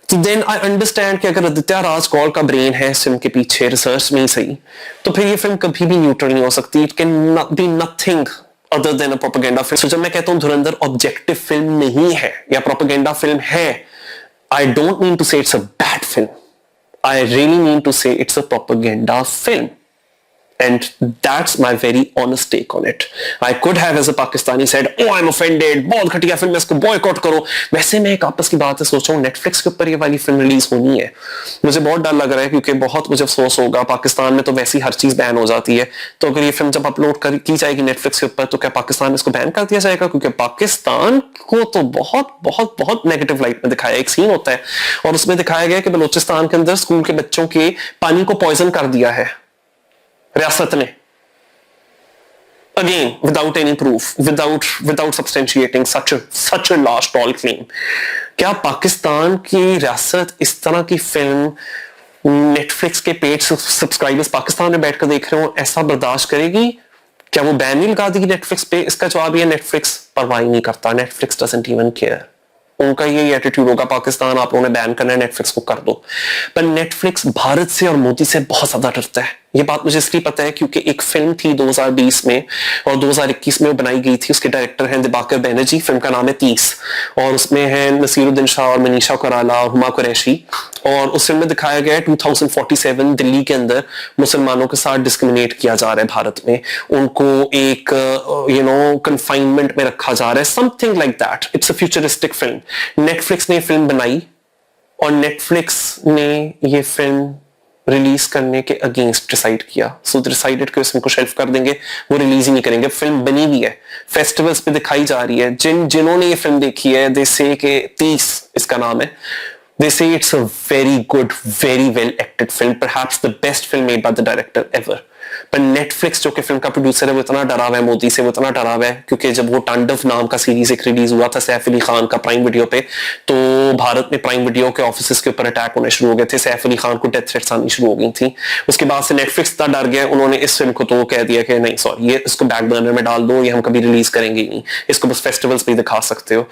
S1: तो देन आई अंडरस्टैंड कि अगर आदित्य राज कौल का ब्रेन है इस फिल्म के पीछे रिसर्च में ही सही, तो फिर ये फिल्म कभी भी न्यूट्रल नहीं हो सकती। It can be nothing other than a propaganda film. So जब मैं कहता हूं धुरंधर ऑब्जेक्टिव फिल्म नहीं है या प्रोपेगेंडा फिल्म है, I don't mean to say it's a bad film. I really mean to say it's a propaganda film. And that's my very honest take on it. I could have as a Pakistani said, oh I'm offended, बहुत घटिया film है, इसको boycott करो। वैसे मैं एक आपस की बात है सोच रहा हूँ, नेटफ्लिक्स के ऊपर ये वाली फिल्म रिलीज होनी है, मुझे बहुत डर लग रहा है क्योंकि बहुत मुझे अफसोस होगा, पाकिस्तान में तो वैसी हर चीज बैन हो जाती है, तो अगर ये फिल्म जब अपलोड की जाएगी नेटफ्लिक्स के ऊपर तो क्या पाकिस्तान में इसको बैन कर दिया जाएगा? क्योंकि पाकिस्तान को तो बहुत बहुत बहुत नेगेटिव लाइट में दिखाया। एक सीन होता है और उसमें दिखाया गया कि बलोचिस्तान के अंदर स्कूल के बच्चों के पानी को पॉइजन कर दिया है रियासत ने, again without any proof, without substantiating such a large tall claim. क्या पाकिस्तान की रियासत इस तरह की फिल्म नेटफ्लिक्स के पेड सब्सक्राइबर्स पाकिस्तान में बैठकर देख रहे हो ऐसा बर्दाश्त करेगी? क्या वो बैन नहीं लगा देगी नेटफ्लिक्स पे? इसका जवाब ये नेटफ्लिक्स परवाह ही नहीं करता। Netflix doesn't even care. उनका यही एटीट्यूड होगा, पाकिस्तान आप लोगों ने बैन करना है, नेटफ्लिक्स को कर दो। पर नेटफ्लिक्स भारत से और मोदी से बहुत ज्यादा डरता है। ये बात मुझे इसलिए पता है क्योंकि एक फिल्म थी 2020 में और 2021 में वो बनाई गई थी। उसके डायरेक्टर हैं दिबाकर बैनर्जी, फिल्म का नाम है 30 और उसमें है नसीरुद्दीन शाह और मनीषा कोइराला और हुमा कुरैशी। और उस फिल्म में दिखाया गया है 2047 दिल्ली के अंदर मुसलमानों के साथ डिस्क्रिमिनेट किया जा रहा है भारत में, उनको एक कन्फाइनमेंट में रखा जा रहा है, something like that. It's a futuristic film. Netflix ने फिल्म बनाई और नेटफ्लिक्स ने ये फिल्म रिलीज करने के अगेंस्ट डिसाइड किया। सो डिसाइडेड कि इस फिल्म को शेल्फ कर देंगे, वो रिलीज ही नहीं करेंगे। फिल्म बनी हुई है, फेस्टिवल्स पे दिखाई जा रही है। जिन्होंने ये फिल्म देखी है दे से कि 30 इसका नाम है, they say it's a very good, very well acted film, perhaps the best film made by the director ever. पर नेटफ्लिक्स जो कि फिल्म का प्रोड्यूसर है वो इतना डरा हुआ है मोदी से, वो इतना डरा हुआ है क्योंकि जब वो तांडव नाम का सीरीज एक रिलीज हुआ था सैफ अली खान का प्राइम वीडियो पे, तो भारत में प्राइम वीडियो के ऑफिस के ऊपर अटैक होने शुरू हो गए थे, सैफ अली खान को डेथ थ्रेट्स आनी शुरू हो गई थी। उसके बाद से नेटफ्लिक्स इतना डर गया, उन्होंने इस फिल्म को तो कह दिया कि नहीं सॉरी, ये इसको बैक बर्नर में डाल दो, ये हम कभी रिलीज करेंगे ही नहीं, इसको बस फेस्टिवल्स पे दिखा सकते हो।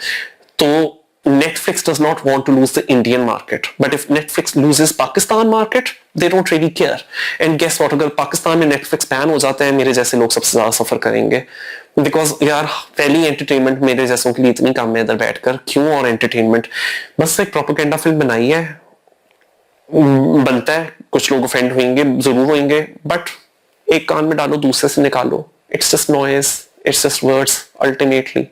S1: तो Netflix does not want to lose the Indian market, but if Netflix loses Pakistan market, they don't really care. And guess what? अगर पाकिस्तान में Netflix बैन हो जाता है, मेरे जैसे लोग सबसे ज्यादा सफर करेंगे, बिकॉज यार पहली एंटरटेनमेंट मेरे जैसों के लिए इतनी कम है इधर बैठकर, क्यों और एंटरटेनमेंट, बस एक प्रोपेगेंडा फिल्म बनाई है, बनता है, कुछ लोग ऑफेंड होंगे, जरूर होंगे, बट एक कान में डालो दूसरे से निकालो, it's just noise, it's just words alternately.